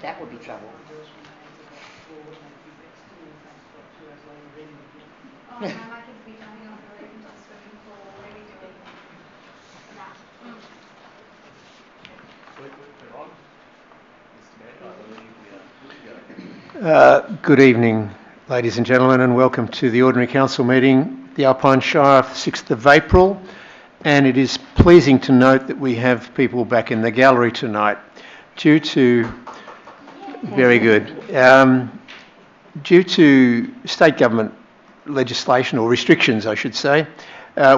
That would be trouble. Oh, no, my kids be jumping off the roof into the swimming pool already doing that. Good evening, ladies and gentlemen, and welcome to the Ordinary Council meeting, the Alpine Shire, 6th of April. And it is pleasing to note that we have people back in the gallery tonight due to, very good, due to state government legislation, or restrictions I should say.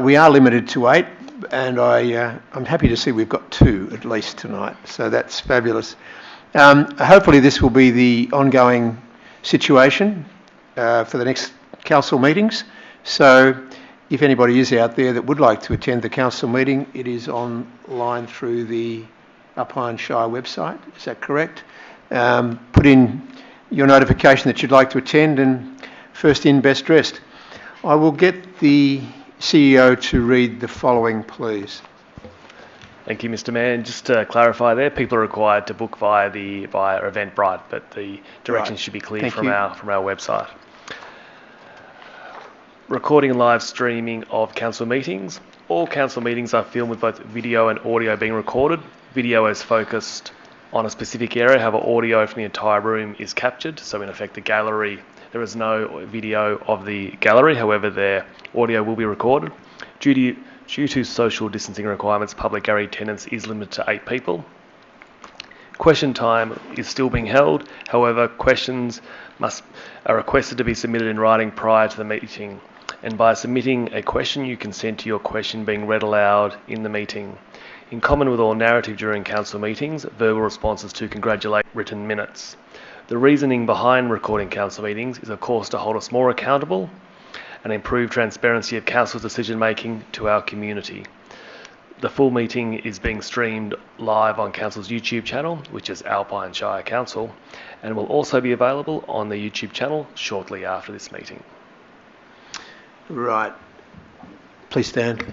We are limited to 8, and I'm happy to see we've got 2 at least tonight, so that's fabulous. Hopefully this will be the ongoing situation for the next council meetings. So if anybody is out there that would like to attend the council meeting, it is online through the Alpine Shire website. Is that correct? Put in your notification that you'd like to attend, and first in, best dressed. I will get the CEO to read the following, please. Thank you, Mr. Mayor. And just to clarify there, people are required to book via Eventbrite, but the directions should be clear from our website. Recording and live streaming of council meetings. All council meetings are filmed with both video and audio being recorded. Video is focused on a specific area, however audio from the entire room is captured. So in effect the gallery, there is no video of the gallery, however their audio will be recorded. Due to social distancing requirements, public gallery attendance is limited to 8 people. Question time is still being held, however questions are requested to be submitted in writing prior to the meeting. And by submitting a question, you consent to your question being read aloud in the meeting. In common with all narrative during council meetings, verbal responses to congratulate written minutes. The reasoning behind recording council meetings is of course to hold us more accountable and improve transparency of council's decision making to our community. The full meeting is being streamed live on council's YouTube channel, which is Alpine Shire Council, and will also be available on the YouTube channel shortly after this meeting. Right. Please stand.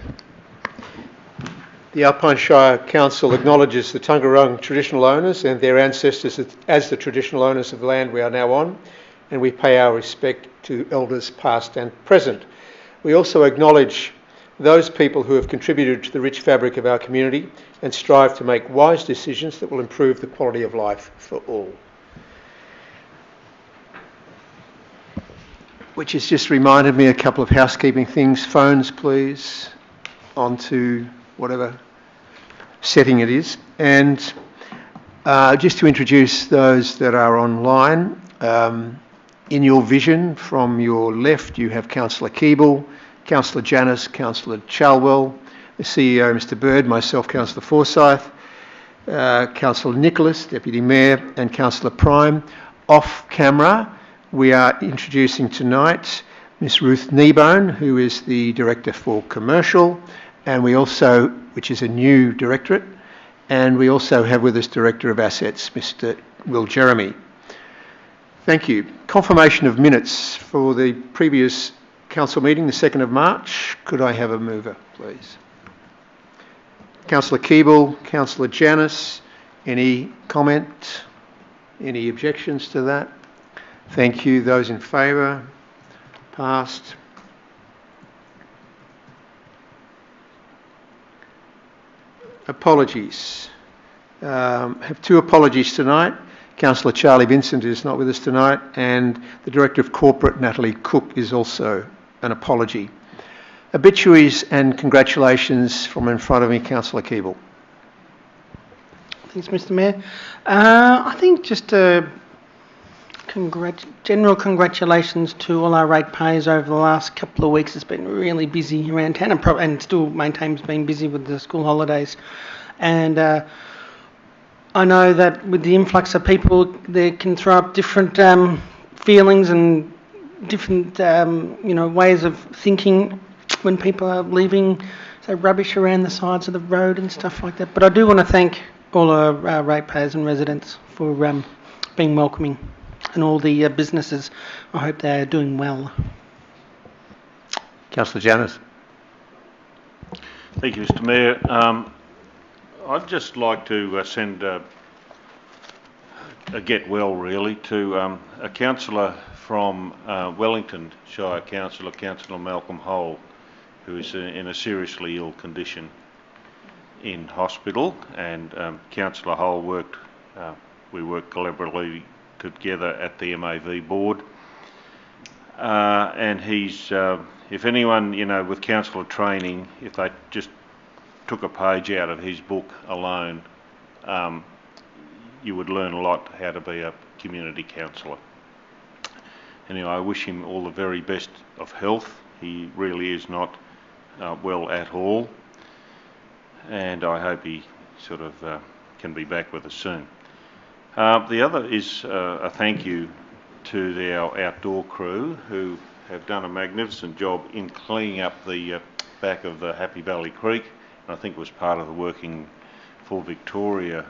The Alpine Shire Council acknowledges the Tungarung traditional owners and their ancestors as the traditional owners of the land we are now on, and we pay our respect to elders past and present. We also acknowledge those people who have contributed to the rich fabric of our community and strive to make wise decisions that will improve the quality of life for all. Which has just reminded me a couple of housekeeping things. Phones, please, onto whatever setting it is. And just to introduce those that are online, in your vision from your left you have Councillor Keeble, Councillor Janis, Councillor Chalwell, the CEO Mr Bird, myself Councillor Forsyth, Councillor Nicholas, Deputy Mayor, and Councillor Prime. Off camera we are introducing tonight Miss Ruth Kneebone, who is the Director for Commercial, and we also, which is a new directorate, and we also have with us Director of Assets, Mr Will Jeremy. Thank you. Confirmation of minutes for the previous council meeting, the 2nd of March. Could I have a mover, please? Councillor Keeble, Councillor Janis, any comment? Any objections to that? Thank you. Those in favour? Passed. Apologies. Have 2 apologies tonight. Councillor Charlie Vincent is not with us tonight, and the Director of Corporate, Natalie Cook, is also an apology. Obituaries and congratulations from in front of me, Councillor Keeble. Thanks, Mr Mayor. I think just general congratulations to all our ratepayers over the last couple of weeks. It's been really busy around town, and still maintains being busy with the school holidays. And I know that with the influx of people, they can throw up different feelings and different ways of thinking when people are leaving, say, rubbish around the sides of the road and stuff like that. But I do want to thank all our ratepayers and residents for being welcoming, and all the businesses. I hope they're doing well. Councillor Janis. Thank you, Mr Mayor. I'd just like to send a get well really to a councillor from Wellington Shire Councillor, Councillor Malcolm Hole, who is in a seriously ill condition in hospital, and Councillor Hole we worked collaboratively together at the MAV board, and he's, if anyone, with councillor training, if they just took a page out of his book alone, you would learn a lot how to be a community councillor. Anyway, I wish him all the very best of health. He really is not well at all, and I hope he sort of can be back with us soon. The other is a thank you to our outdoor crew who have done a magnificent job in cleaning up the back of the Happy Valley Creek. I think it was part of the Working for Victoria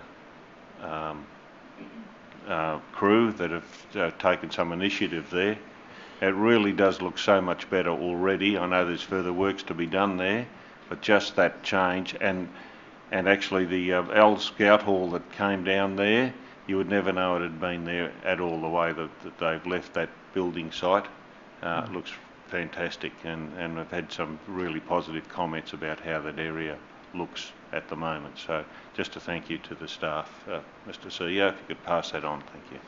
crew that have taken some initiative there. It really does look so much better already. I know there's further works to be done there, but just that change, and actually the old Scout Hall that came down there, you would never know it had been there at all, the way that they've left that building site. It looks fantastic, and I've had some really positive comments about how that area looks at the moment. So just a thank you to the staff. Mr. CEO, if you could pass that on, thank you.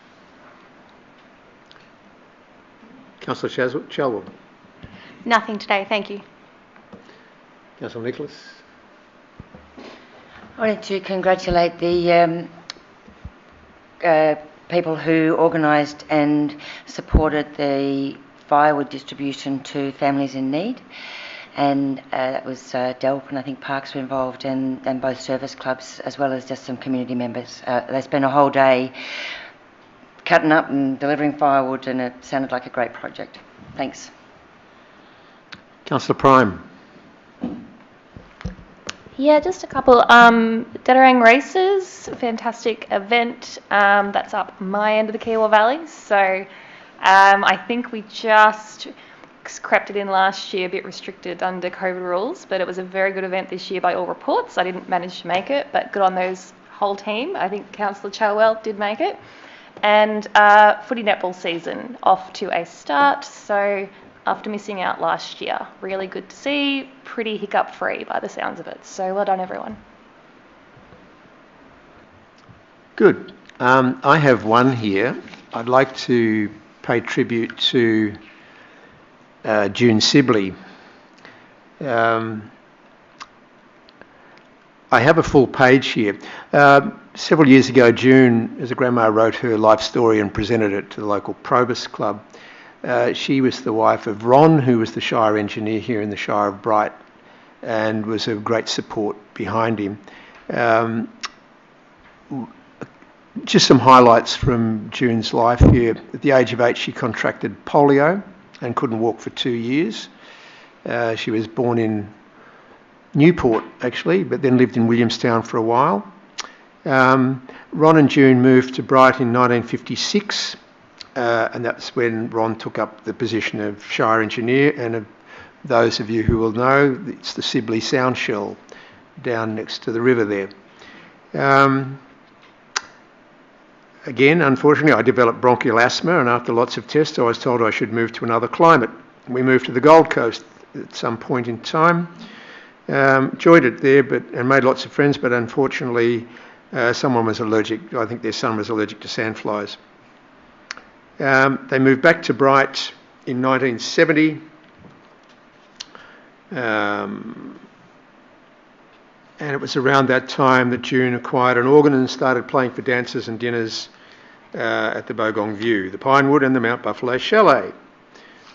Councillor Chalwell. Nothing today, thank you. Councillor Nicholas. I wanted to congratulate the people who organised and supported the firewood distribution to families in need, and that was DELP, and I think Parks were involved, and both service clubs as well as just some community members. They spent a whole day cutting up and delivering firewood, and it sounded like a great project. Thanks. Councillor Prime. Yeah, just a couple. Dedarang Races, fantastic event. That's up my end of the Kiwa Valley. So I think we just crept it in last year, a bit restricted under COVID rules, but it was a very good event this year by all reports. I didn't manage to make it, but good on those whole team. I think Councillor Chalwell did make it. And footy netball season off to a start. So after missing out last year, really good to see. Pretty hiccup free by the sounds of it. So well done, everyone. Good. I have one here. I'd like to pay tribute to June Sibley. I have a full page here. Several years ago, June, as a grandma, wrote her life story and presented it to the local Probus Club. She was the wife of Ron, who was the Shire engineer here in the Shire of Bright, and was a great support behind him. Just some highlights from June's life here. At the age of 8, she contracted polio and couldn't walk for 2 years. She was born in Newport, actually, but then lived in Williamstown for a while. Ron and June moved to Bright in 1956, and that's when Ron took up the position of Shire Engineer, and those of you who will know, it's the Sibley Sound Shell down next to the river there. Again, unfortunately, I developed bronchial asthma, and after lots of tests, I was told I should move to another climate. We moved to the Gold Coast at some point in time. Enjoyed it there, and made lots of friends, but unfortunately someone was allergic. I think their son was allergic to sandflies. They moved back to Bright in 1970, and it was around that time that June acquired an organ and started playing for dances and dinners at the Bogong View, the Pinewood and the Mount Buffalo Chalet.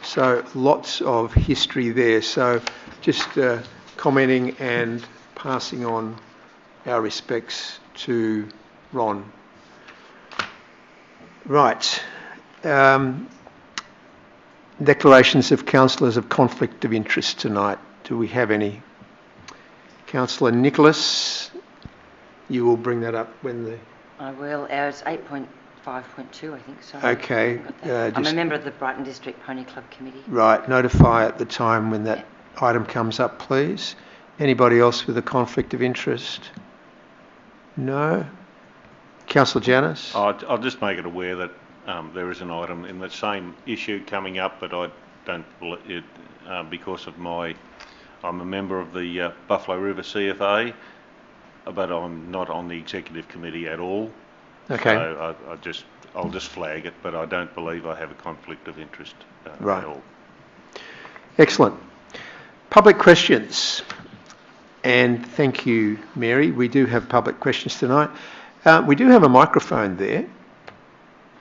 So lots of history there. So just commenting and passing on our respects to Ron. Right. Declarations of councillors of conflict of interest tonight. Do we have any? Councillor Nicholas, you will bring that up when the... I will. It's 8.5.2, I think. So okay. I'm a member of the Brighton District Pony Club Committee. Right. Notify at the time when that item comes up, please. Anybody else with a conflict of interest? No? Councillor Janus? I'll just make it aware that there is an item in the same issue coming up, but I don't believe it because of I'm a member of the Buffalo River CFA, but I'm not on the executive committee at all. Okay. So I'll just flag it, but I don't believe I have a conflict of interest Right. at all. Excellent. Public questions. And thank you, Mary. We do have public questions tonight. We do have a microphone there.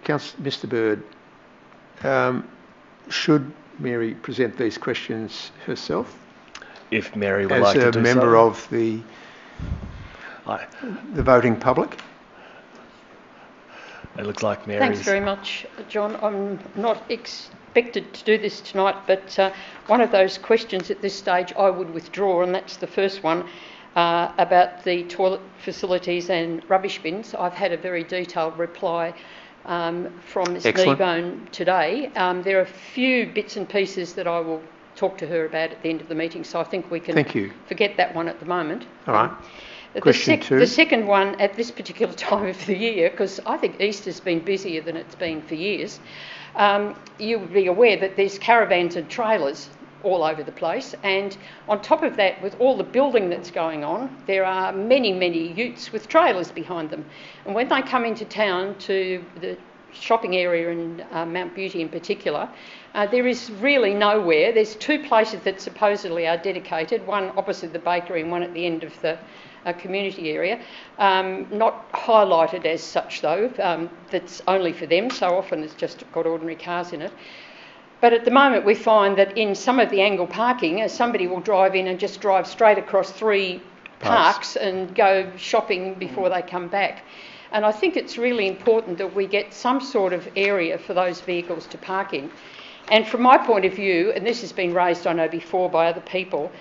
Mr. Bird, should Mary present these questions herself? If Mary would like to As do a member so. of the voting public? It looks like Mary's... Thanks very much, John. I'm not expected to do this tonight, but one of those questions at this stage I would withdraw, and that's the first one about the toilet facilities and rubbish bins. I've had a very detailed reply from Ms Kneebone today. There are a few bits and pieces that I will talk to her about at the end of the meeting, so I think we can forget that one at the moment. All right. Question two. The second one at this particular time of the year, because I think Easter's been busier than it's been for years, you would be aware that there's caravans and trailers all over the place, and on top of that, with all the building that's going on, there are many, many utes with trailers behind them. And when they come into town to the shopping area in Mount Beauty in particular, there is really nowhere. There's two places that supposedly are dedicated, one opposite the bakery and one at the end of the community area, not highlighted as such though, that's only for them, so often it's just got ordinary cars in it. But at the moment we find that in some of the angle parking, somebody will drive in and just drive straight across three parks and go shopping before they come back. And I think it's really important that we get some sort of area for those vehicles to park in. And from my point of view, and this has been raised I know before by other people,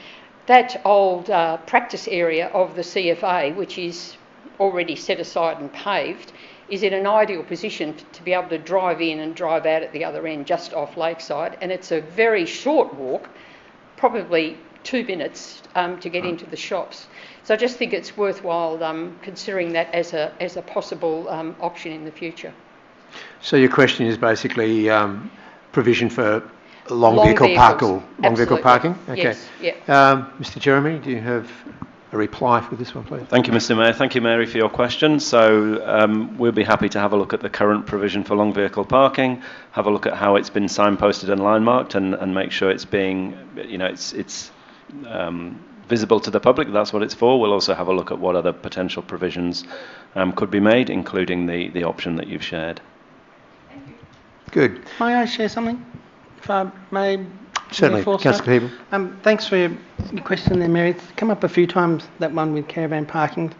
that old practice area of the CFA, which is already set aside and paved, is in an ideal position to be able to drive in and drive out at the other end, just off Lakeside. And it's a very short walk, probably 2 minutes to get into the shops. So I just think it's worthwhile considering that as a possible option in the future. So your question is basically provision for long vehicle parking? Okay. Yes, yeah. Mr. Jeremy, do you have a reply for this one, please? Thank you, Mr. Mayor. Thank you, Mary, for your question. So we'll be happy to have a look at the current provision for long vehicle parking, have a look at how it's been signposted and line marked, and make sure it's being, it's visible to the public. That's what it's for. We'll also have a look at what other potential provisions could be made, including the option that you've shared. Good. May I share something? If I may. Certainly, Councillor Peeble. Thanks for your question there, Mary. It's come up a few times, that one with caravan parking.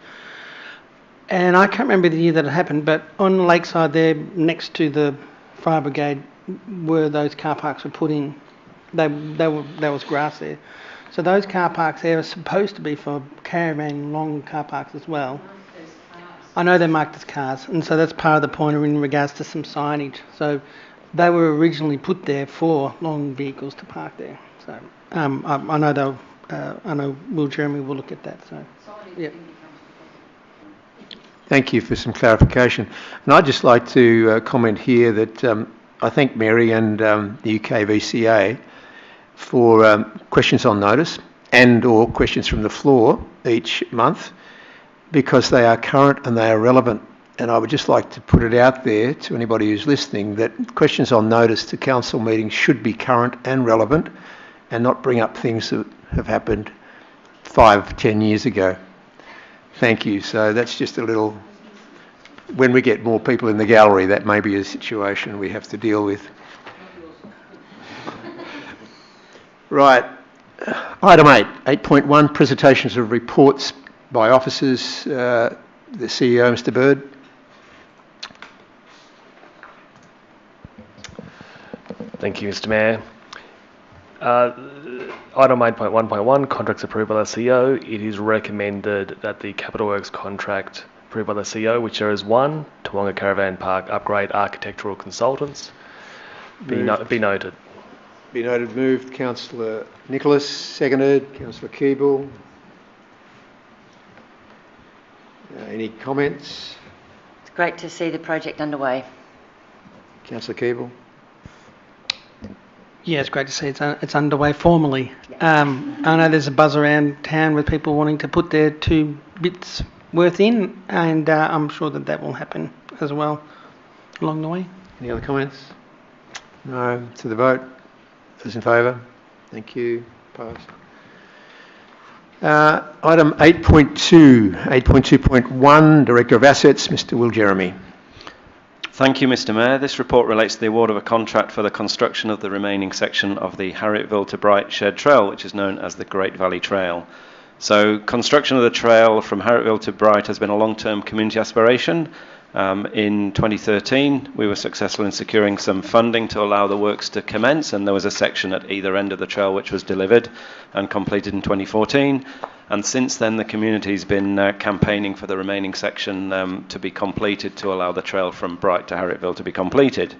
And I can't remember the year that it happened, but on Lakeside there, next to the fire brigade, where those car parks were put in, there was grass there. So those car parks there are supposed to be for caravan long car parks as well. I know they're marked as cars, and so that's part of the point in regards to some signage. So they were originally put there for long vehicles to park there. So I know Will Jeremy will look at that. So yeah. Thank you for some clarification. And I'd just like to comment here that I thank Mary and the UK VCA for questions on notice and or questions from the floor each month, because they are current and they are relevant. And I would just like to put it out there to anybody who's listening that questions on notice to council meetings should be current and relevant and not bring up things that have happened 5-10 years ago. Thank you. So that's just a little... When we get more people in the gallery, that may be a situation we have to deal with. Right. Item 8, 8.1, presentations of reports by officers. The CEO, Mr. Bird. Thank you, Mr. Mayor. Item 8.1.1, contracts approved by the CEO. It is recommended that the Capital Works contract approved by the CEO, which there is one, Toowoomba Caravan Park Upgrade Architectural Consultants, be noted. Be noted. Moved. Councillor Nicholas. Seconded. Councillor Keeble. Any comments? It's great to see the project underway. Councillor Keeble. Yeah, it's great to see it's underway formally. I know there's a buzz around town with people wanting to put their 2 bits worth in, and I'm sure that will happen as well along the way. Any other comments? No. To the vote. Those in favour? Thank you. Passed. Item 8.2, 8.2.1, Director of Assets, Mr. Will Jeremy. Thank you, Mr. Mayor. This report relates to the award of a contract for the construction of the remaining section of the Harrietville to Bright Shared Trail, which is known as the Great Valley Trail. So, construction of the trail from Harrietville to Bright has been a long-term community aspiration. In 2013, we were successful in securing some funding to allow the works to commence, and there was a section at either end of the trail which was delivered and completed in 2014. And since then, the community's been campaigning for the remaining section to be completed to allow the trail from Bright to Harrietville to be completed.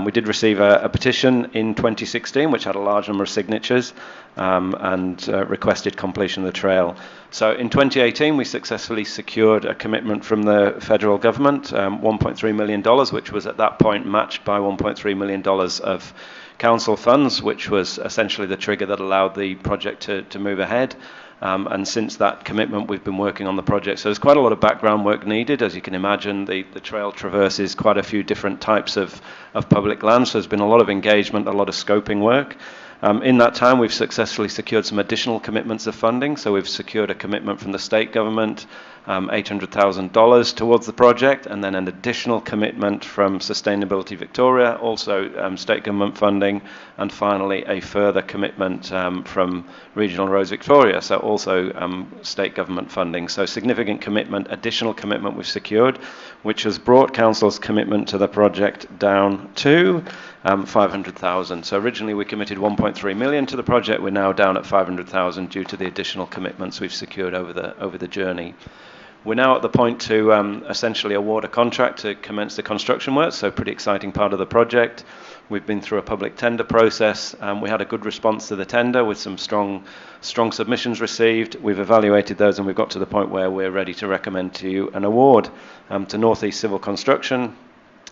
We did receive a petition in 2016, which had a large number of signatures and requested completion of the trail. So in 2018, we successfully secured a commitment from the federal government, $1.3 million, which was at that point matched by $1.3 million of council funds, which was essentially the trigger that allowed the project to move ahead. And since that commitment, we've been working on the project. So there's quite a lot of background work needed. As you can imagine, the trail traverses quite a few different types of public land. So there's been a lot of engagement, a lot of scoping work. In that time, we've successfully secured some additional commitments of funding. So we've secured a commitment from the state government, $800,000 towards the project, and then an additional commitment from Sustainability Victoria, also state government funding, and finally a further commitment from Regional Roads Victoria, so also state government funding. So significant commitment, additional commitment we've secured, which has brought Council's commitment to the project down to 500,000. So originally we committed 1.3 million to the project. We're now down at 500,000 due to the additional commitments we've secured over the journey. We're now at the point to essentially award a contract to commence the construction work, so pretty exciting part of the project. We've been through a public tender process. We had a good response to the tender with some strong submissions received. We've evaluated those and we've got to the point where we're ready to recommend to you an award to North East Civil Construction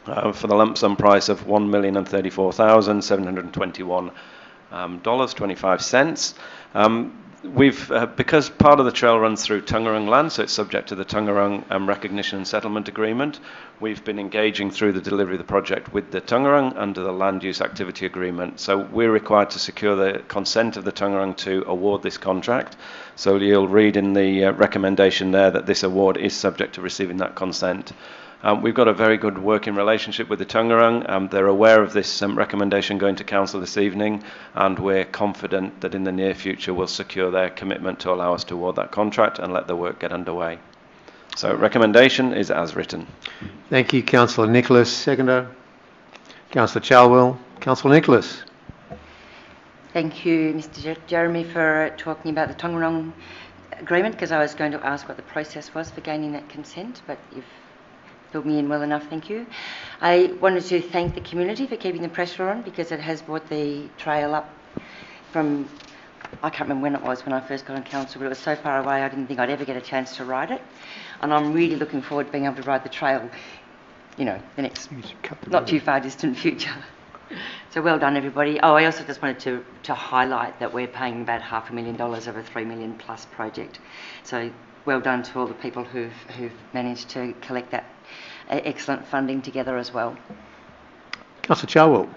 for the lump sum price of $1,034,721.25. We've because part of the trail runs through Tungarung land, so it's subject to the Tungarung Recognition and Settlement Agreement. We've been engaging through the delivery of the project with the Tungarung under the Land Use Activity Agreement. So we're required to secure the consent of the Tungarung to award this contract. So you'll read in the recommendation there that this award is subject to receiving that consent. We've got a very good working relationship with the Tungarung. They're aware of this recommendation going to Council this evening, and we're confident that in the near future we'll secure their commitment to allow us to award that contract and let the work get underway. So recommendation is as written. Thank you, Councillor Nicholas. Seconder. Councillor Chalwell. Councillor Nicholas. Thank you, Mr. Jeremy, for talking about the Tungarung agreement, because I was going to ask what the process was for gaining that consent, but you've filled me in well enough, thank you. I wanted to thank the community for keeping the pressure on, because it has brought the trail up from, I can't remember when it was when I first got on council, but it was so far away I didn't think I'd ever get a chance to ride it. And I'm really looking forward to being able to ride the trail, you know, the next not too far distant future. So well done, everybody. Oh, I also just wanted to highlight that we're paying about $500,000 of a $3 million plus project. So well done to all the people who've managed to collect that excellent funding together as well. Councillor Chalwell.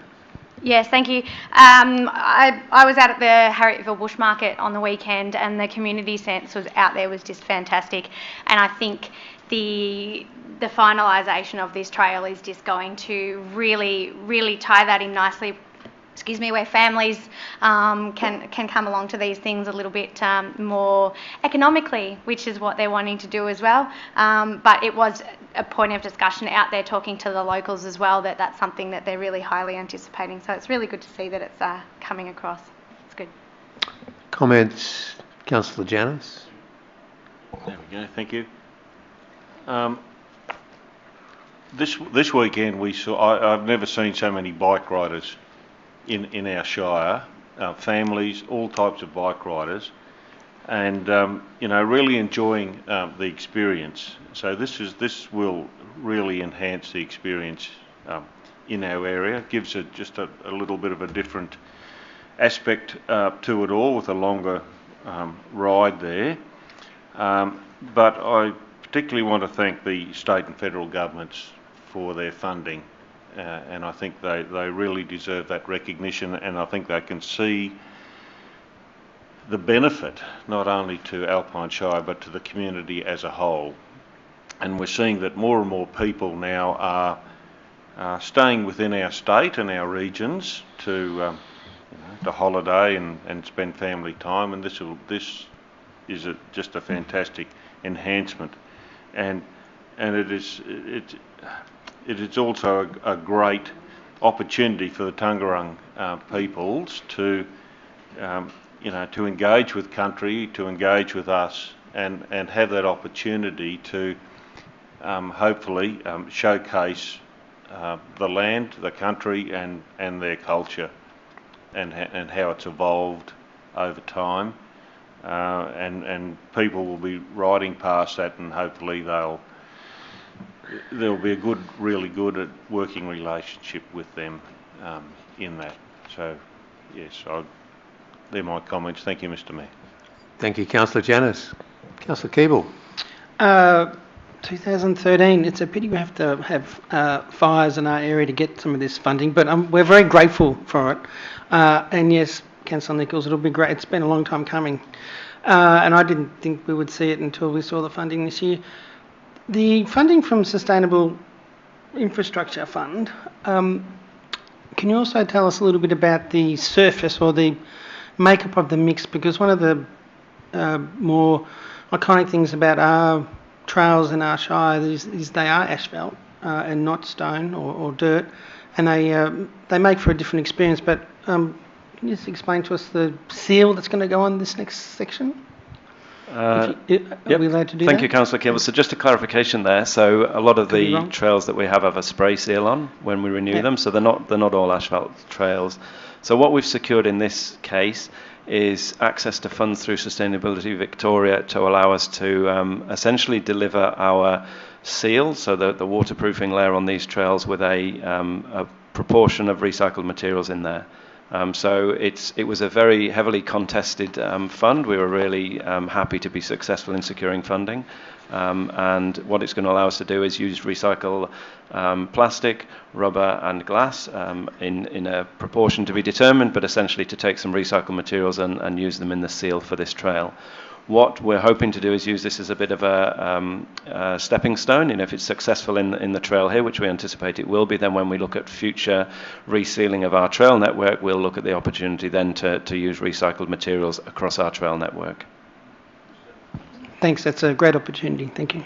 Yes, thank you. I was out at the Harrietville Bush Market on the weekend, and the community sense was out there was just fantastic. And I think the finalisation of this trail is just going to really tie that in nicely. Where families can come along to these things a little bit more economically, which is what they're wanting to do as well. But it was a point of discussion out there talking to the locals as well, that's something that they're really highly anticipating. So it's really good to see that it's coming across. It's good. Comments, Councillor Janus. There we go, thank you. This weekend we saw, I've never seen so many bike riders in our shire, families, all types of bike riders. and really enjoying the experience. So this will really enhance the experience in our area. Gives it just a little bit of a different aspect to it all, with a longer ride there. But I particularly want to thank the state and federal governments for their funding, and I think they really deserve that recognition, and I think they can see the benefit not only to Alpine Shire but to the community as a whole. And we're seeing that more and more people now are staying within our state and our regions to holiday and spend family time, and this is just a fantastic enhancement, and it is also a great opportunity for the Tangerang peoples to to engage with country, to engage with us, and have that opportunity to hopefully showcase the land, the country, and their culture, and how it's evolved over time. And people will be riding past that, and hopefully there'll be a really good working relationship with them in that. So, yes, they're my comments. Thank you, Mr. Mayor. Thank you, Councillor Janus. Councillor Keeble. 2013, it's a pity we have to have fires in our area to get some of this funding, but we're very grateful for it. And yes, Councillor Nichols, it'll be great. It's been a long time coming. And I didn't think we would see it until we saw the funding this year. The funding from Sustainable Infrastructure Fund, can you also tell us a little bit about the surface or the makeup of the mix? Because one of the more iconic things about our trails in our shire is they are asphalt and not stone or dirt, and they make for a different experience. But can you just explain to us the seal that's going to go on this next section? Are we allowed to do that? Thank you, Councillor Keeble. So just a clarification there. So a lot of the trails that we have a spray seal on when we renew them, so they're not all asphalt trails. So what we've secured in this case is access to funds through Sustainability Victoria to allow us to essentially deliver our seal, so the waterproofing layer on these trails, with a proportion of recycled materials in there. So it was a very heavily contested fund. We were really happy to be successful in securing funding. And what it's going to allow us to do is use recycle plastic, rubber and glass in a proportion to be determined, but essentially to take some recycled materials and use them in the seal for this trail. What we're hoping to do is use this as a bit of a stepping stone. If it's successful in the trail here, which we anticipate it will be, then when we look at future resealing of our trail network, we'll look at the opportunity then to use recycled materials across our trail network. Thanks, that's a great opportunity. Thank you.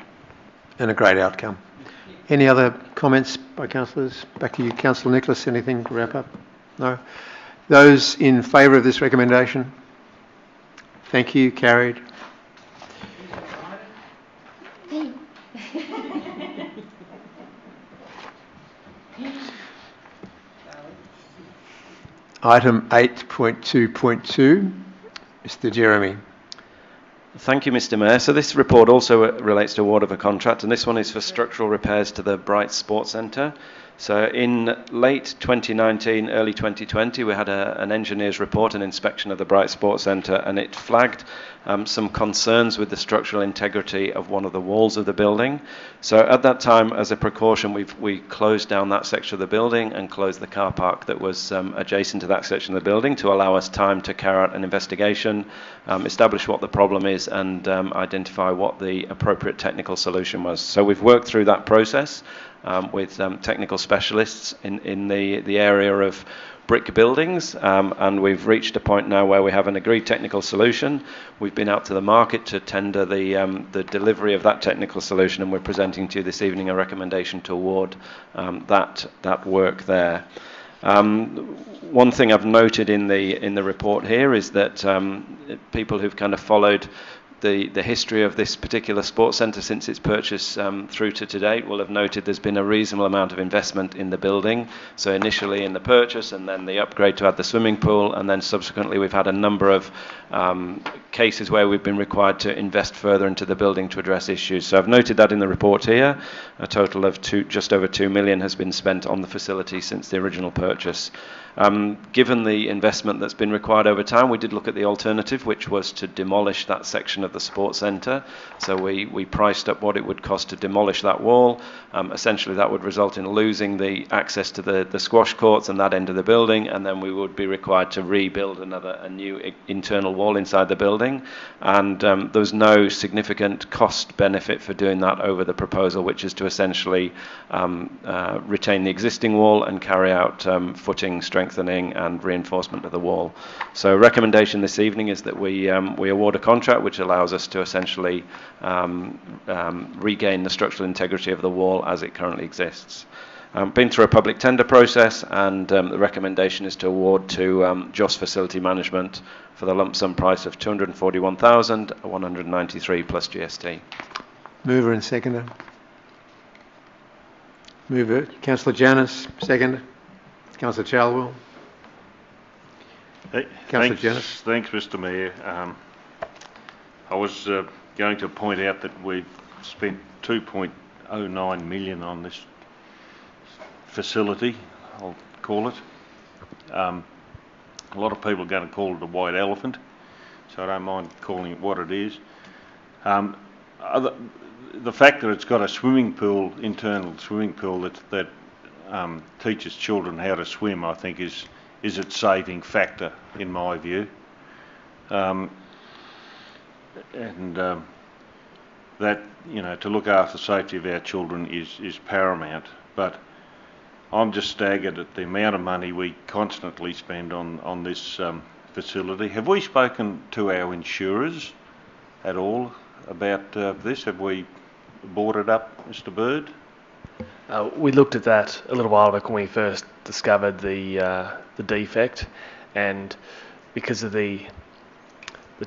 And a great outcome. Any other comments by councillors? Back to you, Councillor Nicholas. Anything to wrap up? No? Those in favour of this recommendation? Thank you. Carried. Item 8.2.2, Mr. Jeremy. Thank you, Mr. Mayor. So this report also relates to award of a contract, and this one is for structural repairs to the Bright Sports Centre. So in late 2019, early 2020, we had an engineer's report, an inspection of the Bright Sports Centre, and it flagged some concerns with the structural integrity of one of the walls of the building. So at that time, as a precaution, we closed down that section of the building and closed the car park that was adjacent to that section of the building to allow us time to carry out an investigation, establish what the problem is, and identify what the appropriate technical solution was. So we've worked through that process with technical specialists in the area of brick buildings, and we've reached a point now where we have an agreed technical solution. We've been out to the market to tender the delivery of that technical solution, and we're presenting to you this evening a recommendation to award that work there. One thing I've noted in the report here is that people who've kind of followed the history of this particular sports centre since its purchase through to today will have noted there's been a reasonable amount of investment in the building. So initially in the purchase, and then the upgrade to add the swimming pool, and then subsequently we've had a number of cases where we've been required to invest further into the building to address issues. So I've noted that in the report here. A total of just over $2 million has been spent on the facility since the original purchase. Given the investment that's been required over time, we did look at the alternative, which was to demolish that section of the sports centre. So we priced up what it would cost to demolish that wall. Essentially, that would result in losing the access to the squash courts and that end of the building, and then we would be required to rebuild a new internal wall inside the building. And there was no significant cost benefit for doing that over the proposal, which is to essentially retain the existing wall and carry out footing strengthening and reinforcement of the wall. So recommendation this evening is that we award a contract which allows us to essentially regain the structural integrity of the wall as it currently exists. Been through a public tender process, and the recommendation is to award to Joss Facility Management for the lump sum price of $241,193 plus GST. Mover and seconder. Mover, Councillor Janis. Seconder, Councillor Chalwell. Councillor Janis. Thanks, Mr Mayor. I was going to point out that we've spent $2.09 million on this facility, I'll call it. A lot of people are going to call it a white elephant, so I don't mind calling it what it is. The fact that it's got a swimming pool, internal swimming pool that teaches children how to swim, I think is its saving factor in my view. That, you know, to look after the safety of our children is paramount. But I'm just staggered at the amount of money we constantly spend on this facility. Have we spoken to our insurers at all about this? Have we brought it up, Mr Bird? We looked at that a little while back when we first discovered the defect, and because of the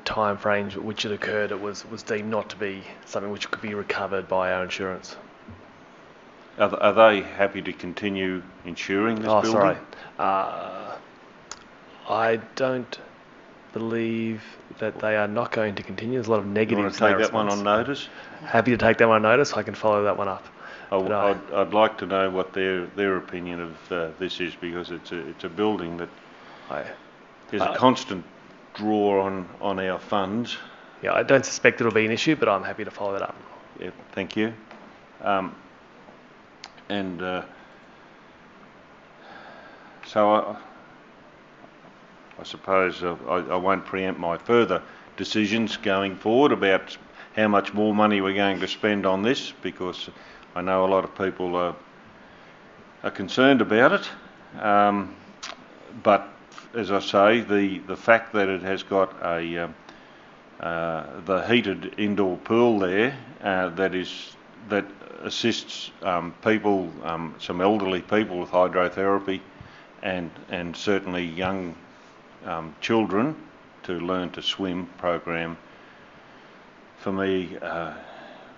time frames at which it occurred, it was deemed not to be something which could be recovered by our insurance. Are they happy to continue insuring this building? Sorry. I don't believe that they are not going to continue. There's a lot of negatives. You want to take that one on notice? Happy to take that one on notice. I can follow that one up. I'd like to know what their opinion of this is, because it's a building that is a constant draw on our funds. Yeah, I don't suspect it'll be an issue, but I'm happy to follow that up. Yeah, thank you. So I suppose I won't preempt my further decisions going forward about how much more money we're going to spend on this, because I know a lot of people are concerned about it. But as I say, the fact that it has got the heated indoor pool there that assists people, some elderly people with hydrotherapy, and certainly young children to learn to swim program, for me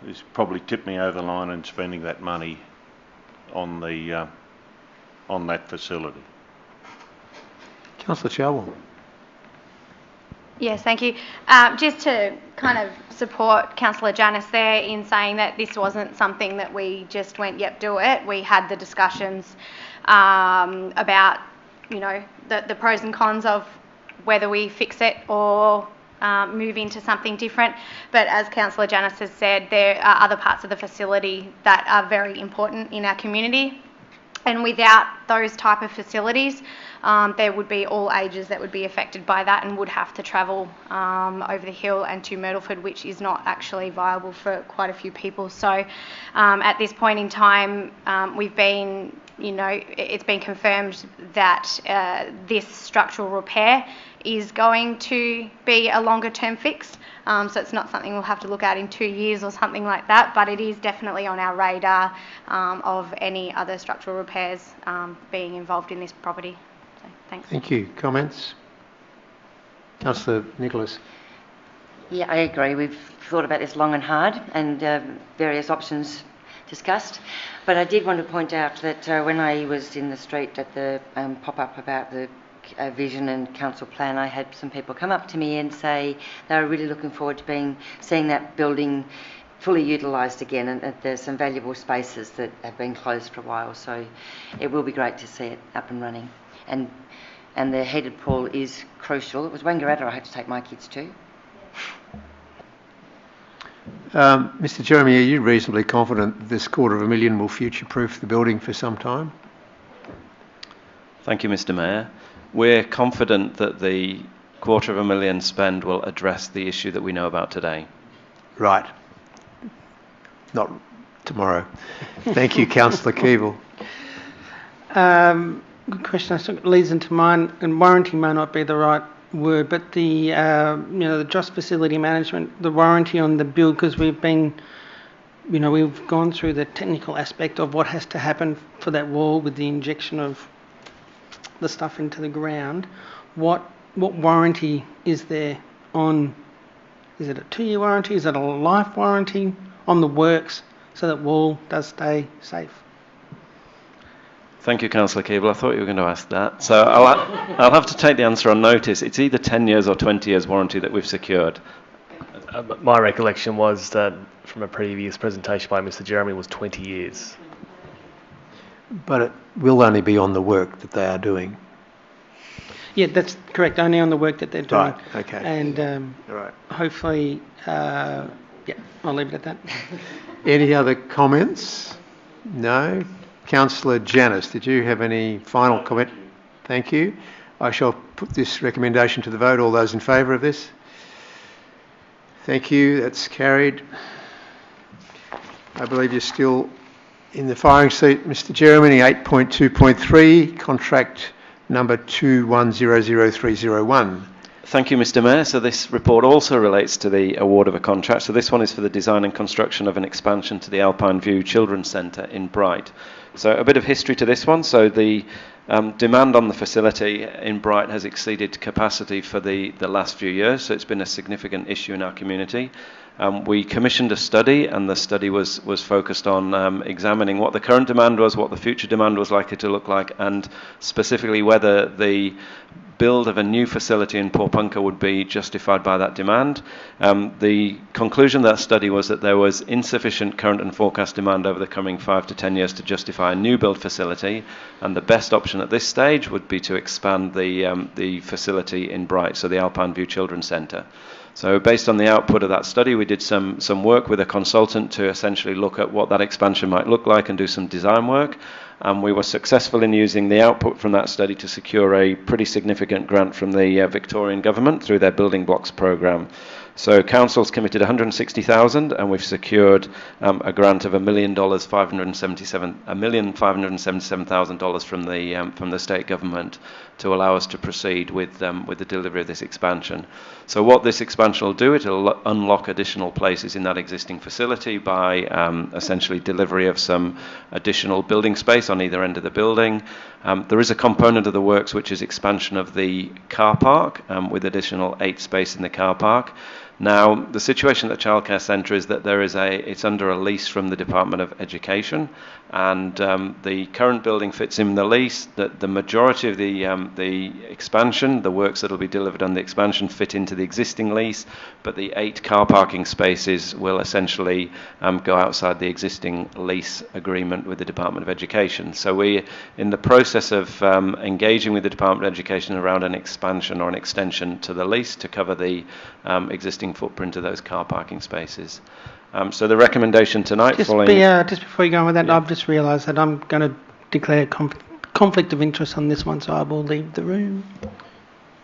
is probably tipped me over the line in spending that money on that facility. Councillor Chalwell. Yes, thank you. Just to kind of support Councillor Janis there in saying that this wasn't something that we just went, yep, do it. We had the discussions about, you know, the pros and cons of whether we fix it or move into something different. But as Councillor Janis has said, there are other parts of the facility that are very important in our community. And without those type of facilities, there would be all ages that would be affected by that and would have to travel over the hill and to Myrtleford, which is not actually viable for quite a few people. So at this point in time, we've been, you know, it's been confirmed that this structural repair is going to be a longer term fix. So it's not something we'll have to look at in 2 years or something like that, but it is definitely on our radar of any other structural repairs being involved in this property. So, thanks. Thank you. Comments? Councillor Nicholas. Yeah, I agree. We've thought about this long and hard and various options discussed. But I did want to point out that when I was in the street at the pop-up about the vision and council plan, I had some people come up to me and say they were really looking forward to seeing that building fully utilised again, and there's some valuable spaces that have been closed for a while, so it will be great to see it up and running. And the heated pool is crucial. It was Wangaratta I had to take my kids to. Mr. Jeremy, are you reasonably confident that this $250,000 will future-proof the building for some time? Thank you, Mr. Mayor. We're confident that the $250,000 spend will address the issue that we know about today. Right. Not tomorrow. Thank you, Councillor Keeble. Good question. I think it leads into mine, and warranty may not be the right word, but the the JOS facility management, the warranty on the build, because we've gone through the technical aspect of what has to happen for that wall with the injection of the stuff into the ground. What warranty is there on? Is it a 2-year warranty? Is it a life warranty on the works so that wall does stay safe? Thank you, Councillor Keeble. I thought you were going to ask that. So I'll have to take the answer on notice. It's either 10 years or 20 years warranty that we've secured. My recollection was that from a previous presentation by Mr. Jeremy was 20 years. But it will only be on the work that they are doing. Yeah, that's correct. Only on the work that they're doing. Right, okay. And Right. hopefully, I'll leave it at that. Any other comments? No? Councillor Janis, did you have any final comment? Thank you. I shall put this recommendation to the vote. All those in favour of this? Thank you. That's carried. I believe you're still in the firing seat, Mr. Jeremy. 8.2.3, contract number 21000301. Thank you, Mr. Mayor. So this report also relates to the award of a contract. So this one is for the design and construction of an expansion to the Alpine View Children's Centre in Bright. So a bit of history to this one. So the demand on the facility in Bright has exceeded capacity for the last few years. So it's been a significant issue in our community. We commissioned a study, and the study was focused on examining what the current demand was, what the future demand was likely to look like, and specifically whether the build of a new facility in Porpunka would be justified by that demand. The conclusion of that study was that there was insufficient current and forecast demand over the coming 5 to 10 years to justify a new build facility, and the best option at this stage would be to expand the facility in Bright, so the Alpine View Children's Centre. So based on the output of that study, we did some work with a consultant to essentially look at what that expansion might look like and do some design work. And we were successful in using the output from that study to secure a pretty significant grant from the Victorian government through their Building Blocks programme. So council's committed $160,000, and we've secured a grant of $1,577,000 from the state government to allow us to proceed with the delivery of this expansion. So what this expansion will do, it'll unlock additional places in that existing facility by essentially delivery of some additional building space on either end of the building. There is a component of the works which is expansion of the car park with additional 8 space in the car park. Now, the situation at the childcare centre is that it's under a lease from the Department of Education, and the current building fits in the lease. That the majority of the expansion, the works that will be delivered on the expansion, fit into the existing lease, but the 8 car parking spaces will essentially go outside the existing lease agreement with the Department of Education. So we're in the process of engaging with the Department of Education around an expansion or an extension to the lease to cover the existing footprint of those car parking spaces. So the recommendation tonight Just before you go on with that, Yeah. I've just realised that I'm going to declare conflict of interest on this one, so I will leave the room.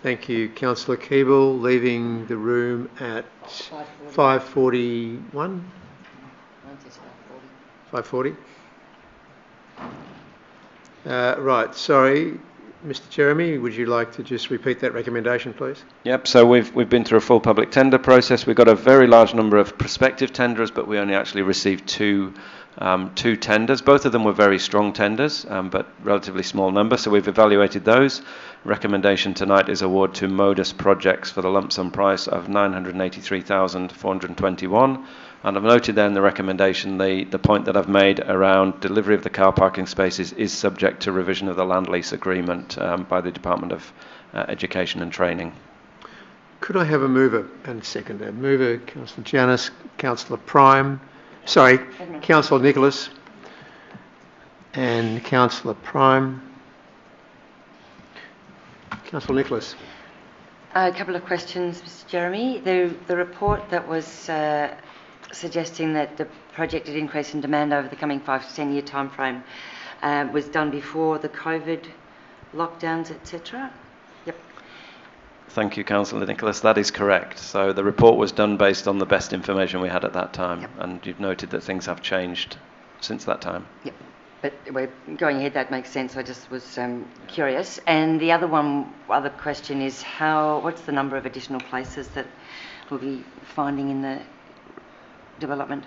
Thank you, Councillor Keeble. Leaving the room at 5:41? 5:40? Right, sorry. Mr. Jeremy, would you like to just repeat that recommendation, please? Yep, so we've been through a full public tender process. We've got a very large number of prospective tenderers, but we only actually received two tenders. Both of them were very strong tenders, but relatively small number, so we've evaluated those. Recommendation tonight is award to Modus Projects for the lump sum price of $983,421. And I've noted there in the recommendation the point that I've made around delivery of the car parking spaces is subject to revision of the land lease agreement by the Department of Education and Training. Could I have a mover and seconder? Mover, Councillor Janus, Councillor Councillor Nicholas and Councillor Prime. Councillor Nicholas. A couple of questions, Mr. Jeremy. The report that was suggesting that the projected increase in demand over the coming 5 to 10 year time frame was done before the COVID lockdowns, etc. Yep. Thank you, Councillor Nicholas. That is correct. So the report was done based on the best information we had at that time, yep. And you've noted that things have changed since that time. Yep. But we're going ahead, that makes sense. I just was curious. And the other question is what's the number of additional places that we'll be finding in the development,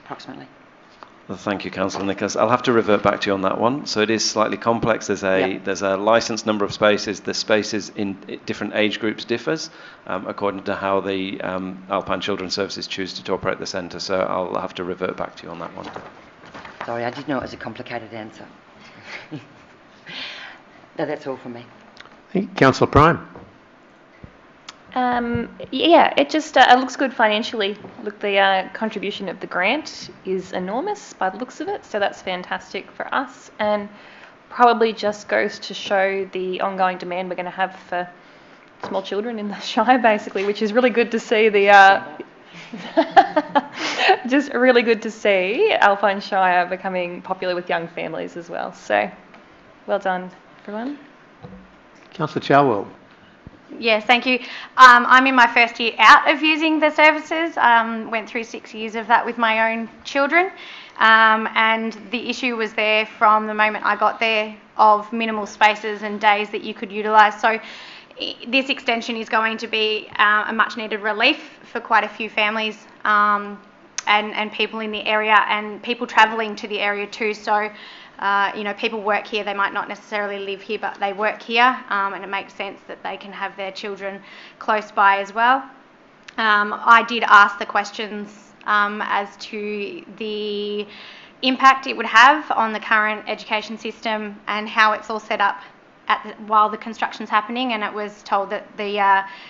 approximately? Well, thank you, Councillor Nicholas. I'll have to revert back to you on that one. So it is slightly complex. There's a licensed number of spaces. The spaces in different age groups differs according to how the Alpine Children's Services choose to operate the centre. So I'll have to revert back to you on that one. Sorry, I did know it was a complicated answer. No, that's all from me. Councillor Prime. Yeah, it just it looks good financially. Look, the contribution of the grant is enormous by the looks of it, so that's fantastic for us, and probably just goes to show the ongoing demand we're going to have for small children in the Shire, basically, which is really good to see. Just really good to see Alpine Shire becoming popular with young families as well. So, well done, everyone. Councillor Chalwell. Yes, thank you. I'm in my first year out of using the services. Went through 6 years of that with my own children. And the issue was there from the moment I got there of minimal spaces and days that you could utilise. So this extension is going to be a much needed relief for quite a few families and people in the area and people travelling to the area too. So, people work here, they might not necessarily live here, but they work here, and it makes sense that they can have their children close by as well. I did ask the questions as to the impact it would have on the current education system and how it's all set up while the construction's happening, and it was told that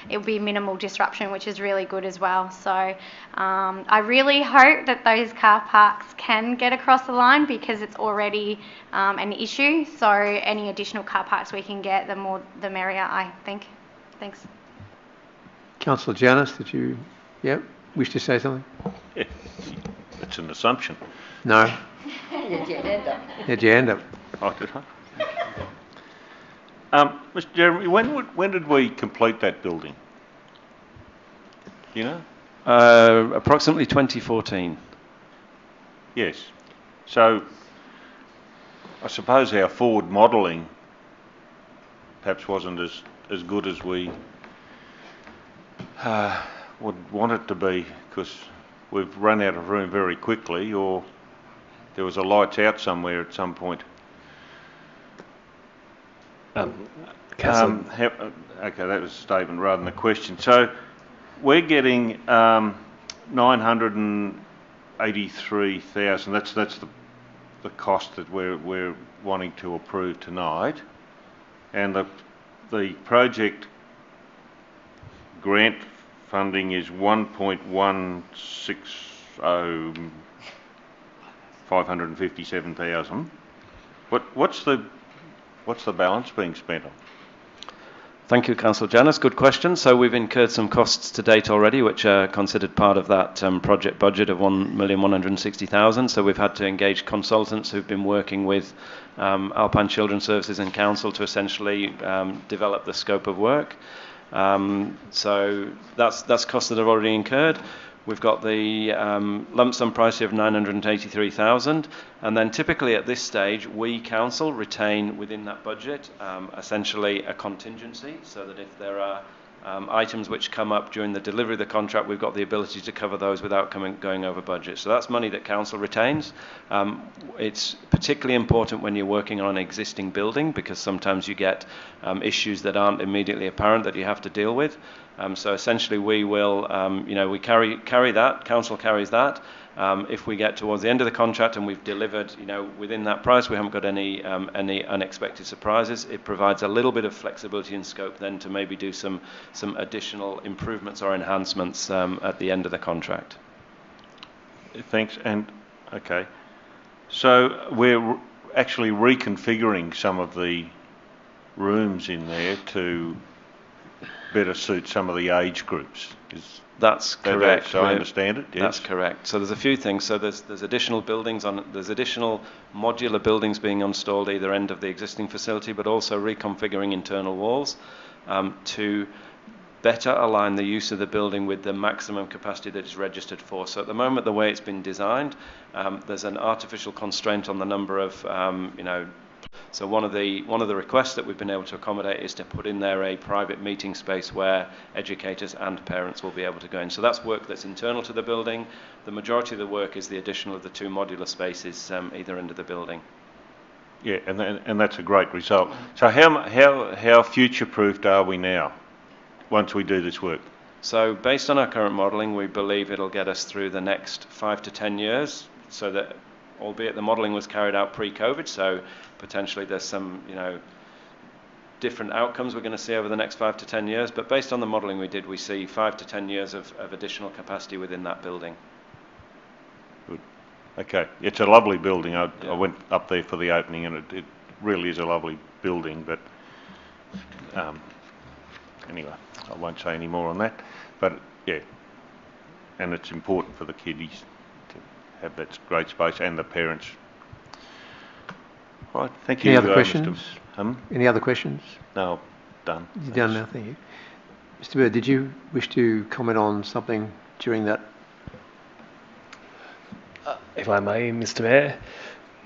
it would be minimal disruption, which is really good as well. So I really hope that those car parks can get across the line because it's already an issue. So any additional car parks we can get, the merrier, I think. Thanks. Councillor Janus, did you wish to say something? Yeah, it's an assumption. No. You had your hand up. You had your hand up. Oh, did I? Mr. Jeremy, when did we complete that building? You know? Approximately 2014. Yes. So I suppose our forward modelling perhaps wasn't as good as we would want it to be, because we've run out of room very quickly, or there was a lights out somewhere at some point. Okay, that was a statement rather than a question. So we're getting 983,000. That's the cost that we're wanting to approve tonight, and the project grant funding is 1.160 557,000. What's the balance being spent on? Thank you, Councillor Janus. Good question. So we've incurred some costs to date already, which are considered part of that project budget of $1,160,000. So we've had to engage consultants who've been working with Alpine Children's Services and Council to essentially develop the scope of work. So that's costs that have already incurred. We've got the lump sum price of 983,000, and then typically at this stage, we council retain within that budget essentially a contingency, so that if there are items which come up during the delivery of the contract, we've got the ability to cover those without going over budget. So that's money that council retains. It's particularly important when you're working on an existing building, because sometimes you get issues that aren't immediately apparent that you have to deal with. So essentially we will, we carry that, council carries that. If we get towards the end of the contract and we've delivered, within that price, we haven't got any unexpected surprises, it provides a little bit of flexibility and scope then to maybe do some additional improvements or enhancements at the end of the contract. Thanks. And okay, so we're actually reconfiguring some of the rooms in there to better suit some of the age groups. That's correct. So I understand it. Yes. That's correct. So there's a few things. So there's additional buildings there's additional modular buildings being installed either end of the existing facility, but also reconfiguring internal walls to better align the use of the building with the maximum capacity that it's registered for. So at the moment, the way it's been designed, there's an artificial constraint on the number of So one of the requests that we've been able to accommodate is to put in there a private meeting space where educators and parents will be able to go in. So that's work that's internal to the building. The majority of the work is the additional of the 2 modular spaces either end of the building. Yeah, and that's a great result. So how future-proofed are we now once we do this work? So based on our current modelling, we believe it'll get us through the next 5 to 10 years, so that, albeit the modelling was carried out pre-COVID, so potentially there's some, different outcomes we're going to see over the next 5 to 10 years. But based on the modelling we did, we see 5 to 10 years of additional capacity within that building. Good. Okay. It's a lovely building. I went up there for the opening, and it really is a lovely building. But anyway, I won't say any more on that. But yeah, and it's important for the kiddies to have that great space, and the parents. Right, thank you. Any other questions? Any other questions? No, done. You're done now, thank you. Mr. Bird, did you wish to comment on something during that? If I may, Mr. Mayor.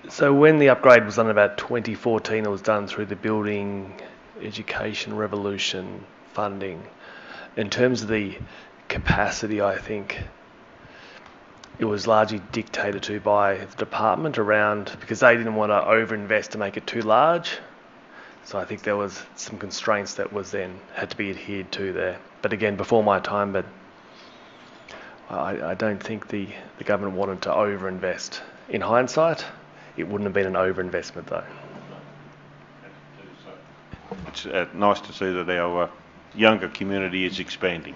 So when the upgrade was done in about 2014, it was done through the Building Education Revolution funding. In terms of the capacity, I think it was largely dictated to by the department around, because they didn't want to overinvest to make it too large. So I think there was some constraints that was then had to be adhered to there. But again, before my time, but I don't think the government wanted to overinvest. In hindsight, it wouldn't have been an overinvestment though. It's nice to see that our younger community is expanding.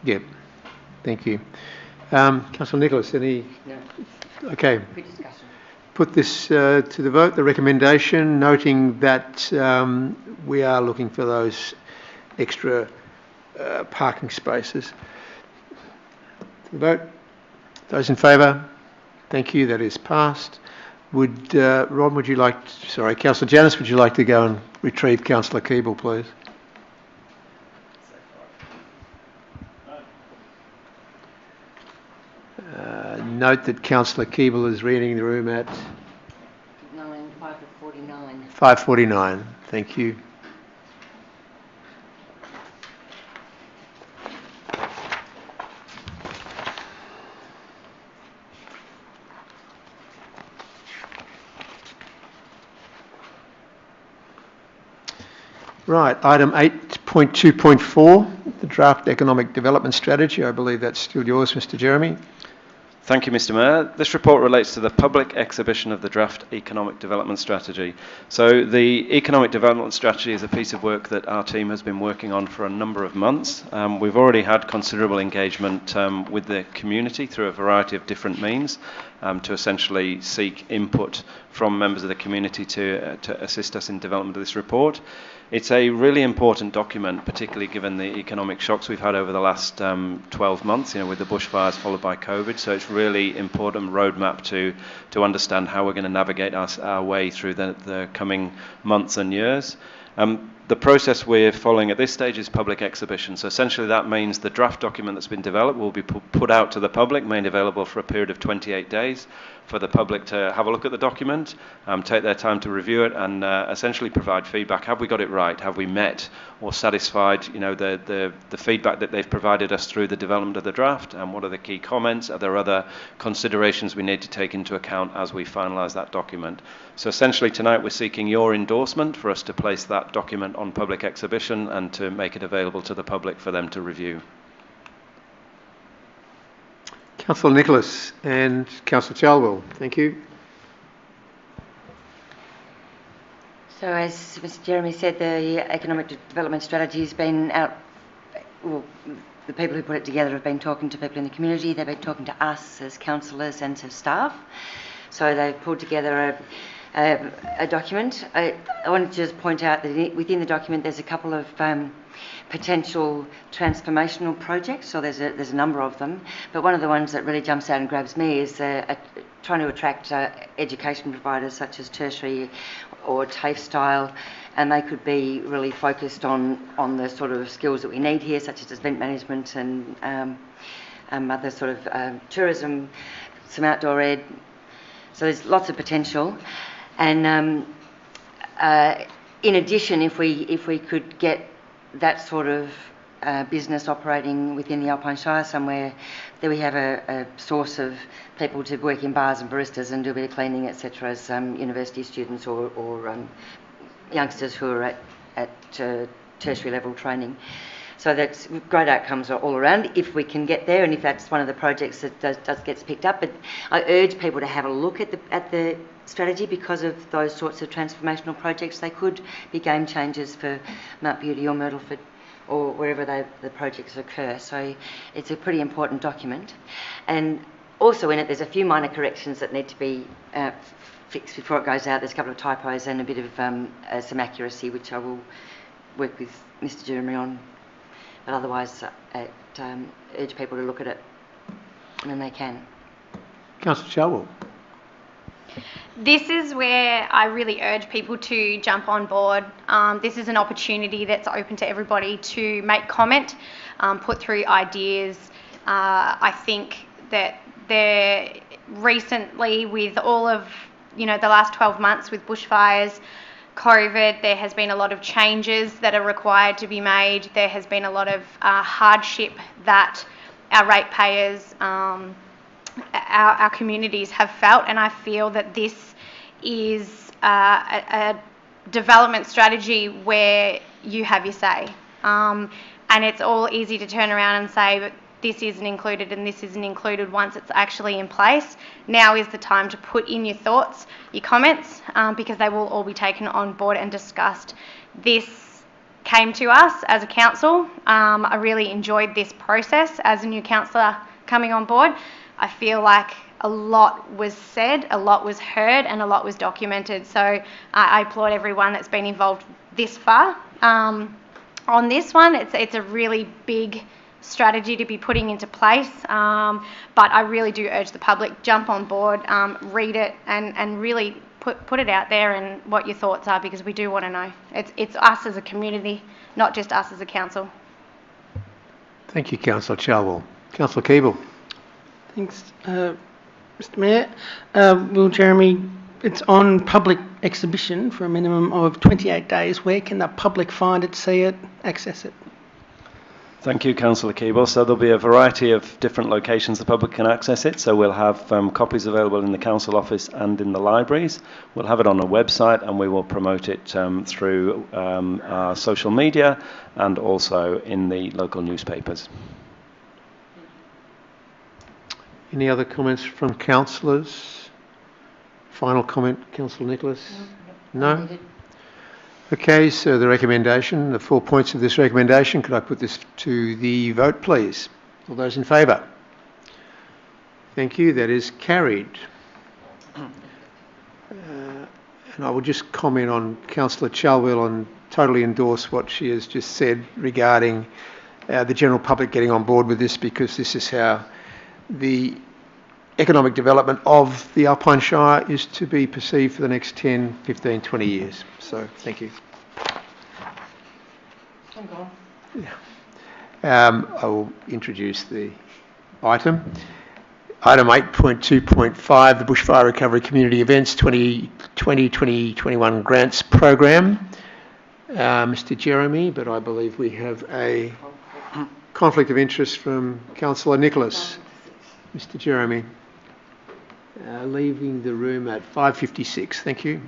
Yep, thank you. Councillor Nicholas, any? No. Okay. Good discussion. Put this to the vote, the recommendation, noting that we are looking for those extra parking spaces. To the vote. Those in favour? Thank you, that is passed. Would, Ron, would you like, sorry, Councillor Janus, would you like to go and retrieve Councillor Keeble, please? Note that Councillor Keeble is reading the room at 5:49. 5:49. Thank you. Right, item 8.2.4, the draft economic development strategy. I believe that's still yours, Mr. Jeremy. Thank you, Mr. Mayor. This report relates to the public exhibition of the draft economic development strategy. So the economic development strategy is a piece of work that our team has been working on for a number of months. We've already had considerable engagement with the community through a variety of different means to essentially seek input from members of the community to assist us in development of this report. It's a really important document, particularly given the economic shocks we've had over the last 12 months, with the bushfires followed by COVID. So it's really important roadmap to understand how we're going to navigate our way through the coming months and years. The process we're following at this stage is public exhibition. So essentially that means the draft document that's been developed will be put out to the public, made available for a period of 28 days for the public to have a look at the document, take their time to review it, and essentially provide feedback. Have we got it right? Have we met or satisfied, the feedback that they've provided us through the development of the draft? And what are the key comments? Are there other considerations we need to take into account as we finalise that document? So essentially tonight we're seeking your endorsement for us to place that document on public exhibition and to make it available to the public for them to review. Councillor Nicholas and Councillor Chalwell, thank you. So as Mr Jeremy said, the economic development strategy has been out, well, the people who put it together have been talking to people in the community, they've been talking to us as councillors and to staff. So they've pulled together a document. I wanted to just point out that within the document there's a couple of potential transformational projects, so there's a number of them, but one of the ones that really jumps out and grabs me is trying to attract education providers such as tertiary or TAFE style, and they could be really focused on the sort of skills that we need here, such as event management and other sort of tourism, some outdoor ed. So there's lots of potential. And in addition, if we could get that sort of business operating within the Alpine Shire somewhere, then we have a source of people to work in bars and baristas and do a bit of cleaning, etc., as university students or youngsters who are at tertiary level training. So that's great outcomes all around if we can get there, and if that's one of the projects that does gets picked up. But I urge people to have a look at the strategy, because of those sorts of transformational projects. They could be game changers for Mount Beauty or Myrtleford or wherever the projects occur. So it's a pretty important document. And also in it there's a few minor corrections that need to be fixed before it goes out. There's a couple of typos and a bit of some accuracy, which I will work with Mr Jeremy on. But otherwise, urge people to look at it when they can. Councillor Chalwell. This is where I really urge people to jump on board. This is an opportunity that's open to everybody to make comment, put through ideas. I think that there recently, with all of the last 12 months with bushfires, COVID, there has been a lot of changes that are required to be made. There has been a lot of hardship that our ratepayers, our communities have felt, and I feel that this is a development strategy where you have your say. And it's all easy to turn around and say, but this isn't included and this isn't included once it's actually in place. Now is the time to put in your thoughts, your comments, because they will all be taken on board and discussed. This came to us as a council. I really enjoyed this process as a new councillor coming on board. I feel like a lot was said, a lot was heard, and a lot was documented. So I applaud everyone that's been involved this far. On this one, it's a really big strategy to be putting into place, but I really do urge the public, jump on board, read it, and really put it out there and what your thoughts are, because we do want to know. It's us as a community, not just us as a council. Thank you, Councillor Chalwell. Councillor Keeble. Thanks, Mr Mayor. Will Jeremy, it's on public exhibition for a minimum of 28 days. Where can the public find it, see it, access it? Thank you, Councillor Keeble. So there'll be a variety of different locations the public can access it. So we'll have copies available in the council office and in the libraries. We'll have it on a website, and we will promote it through our social media and also in the local newspapers. Any other comments from councillors? Final comment, Councillor Nicholas? No? Okay, so the recommendation, the 4 points of this recommendation, could I put this to the vote, please? All those in favour? Thank you, that is carried. And I will just comment on Councillor Chalwell and totally endorse what she has just said regarding the general public getting on board with this, because this is how the economic development of the Alpine Shire is to be perceived for the next 10, 15, 20 years. So, thank you. I will introduce the item. Item 8.2.5, the Bushfire Recovery Community Events 2020-2021 Grants Program. Mr. Jeremy, but I believe we have a conflict of interest from Councillor Nicholas. Mr. Jeremy, leaving the room at 5:56. Thank you.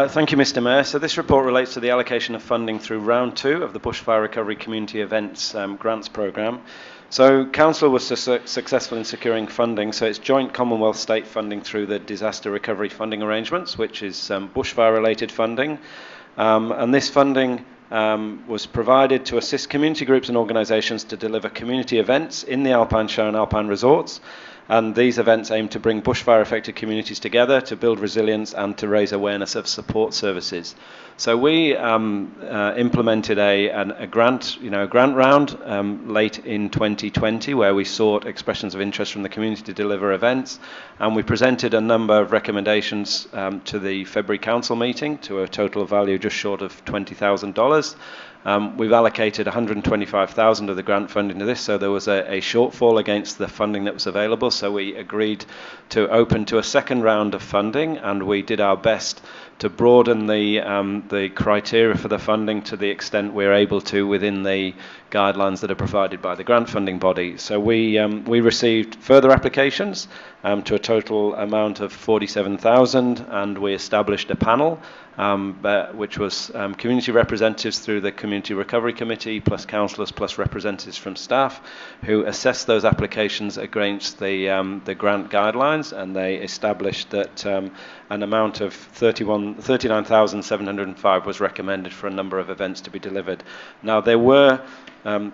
Thank you, Mr. Mayor. So this report relates to the allocation of funding through round 2 of the Bushfire Recovery Community Events Grants Programme. So Council was successful in securing funding, so it's joint Commonwealth state funding through the Disaster Recovery Funding Arrangements, which is bushfire-related funding. And this funding was provided to assist community groups and organisations to deliver community events in the Alpine Show and Alpine Resorts. And these events aim to bring bushfire-affected communities together, to build resilience and to raise awareness of support services. So we implemented a grant round late in 2020, where we sought expressions of interest from the community to deliver events, and we presented a number of recommendations to the February Council meeting to a total value just short of $20,000. We've allocated $125,000 of the grant funding to this, so there was a shortfall against the funding that was available, so we agreed to open to a second round of funding, and we did our best to broaden the criteria for the funding to the extent we're able to within the guidelines that are provided by the grant funding body. So we received further applications to a total amount of $47,000, and we established a panel which was community representatives through the Community Recovery Committee, plus councillors, plus representatives from staff, who assessed those applications against the grant guidelines, and they established that an amount of $39,705 was recommended for a number of events to be delivered. Now, there were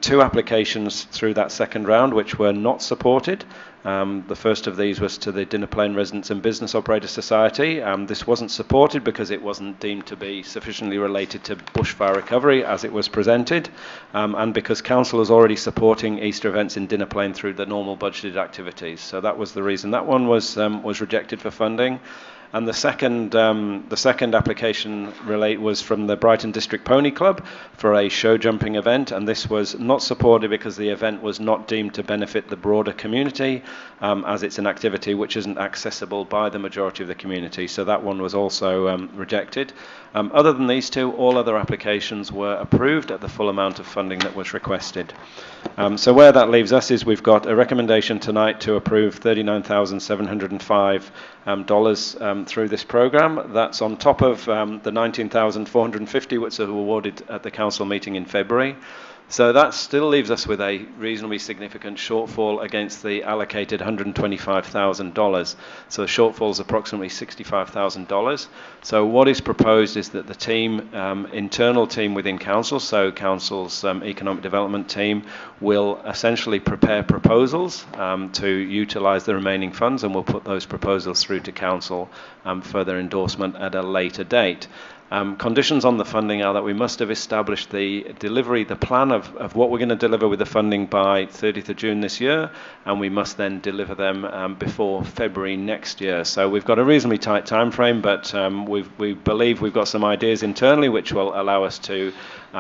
2 applications through that second round which were not supported. The first of these was to the Dinner Plain Residents and Business Operators Society. This wasn't supported because it wasn't deemed to be sufficiently related to bushfire recovery as it was presented, and because Council was already supporting Easter events in Dinner Plain through the normal budgeted activities. So that was the reason that one was rejected for funding. And the second application was from the Brighton District Pony Club for a show jumping event, and this was not supported because the event was not deemed to benefit the broader community, as it's an activity which isn't accessible by the majority of the community. So that one was also rejected. Other than these 2, all other applications were approved at the full amount of funding that was requested. So where that leaves us is we've got a recommendation tonight to approve $39,705 through this programme. That's on top of the $19,450 which were awarded at the council meeting in February. So that still leaves us with a reasonably significant shortfall against the allocated $125,000. So the shortfall is approximately $65,000. So what is proposed is that the team, internal team within council, so council's economic development team, will essentially prepare proposals to utilise the remaining funds, and we'll put those proposals through to council for their endorsement at a later date. Conditions on the funding are that we must have established the plan of what we're going to deliver with the funding by 30th of June this year, and we must then deliver them before February next year. So we've got a reasonably tight time frame, but we believe we've got some ideas internally which will allow us to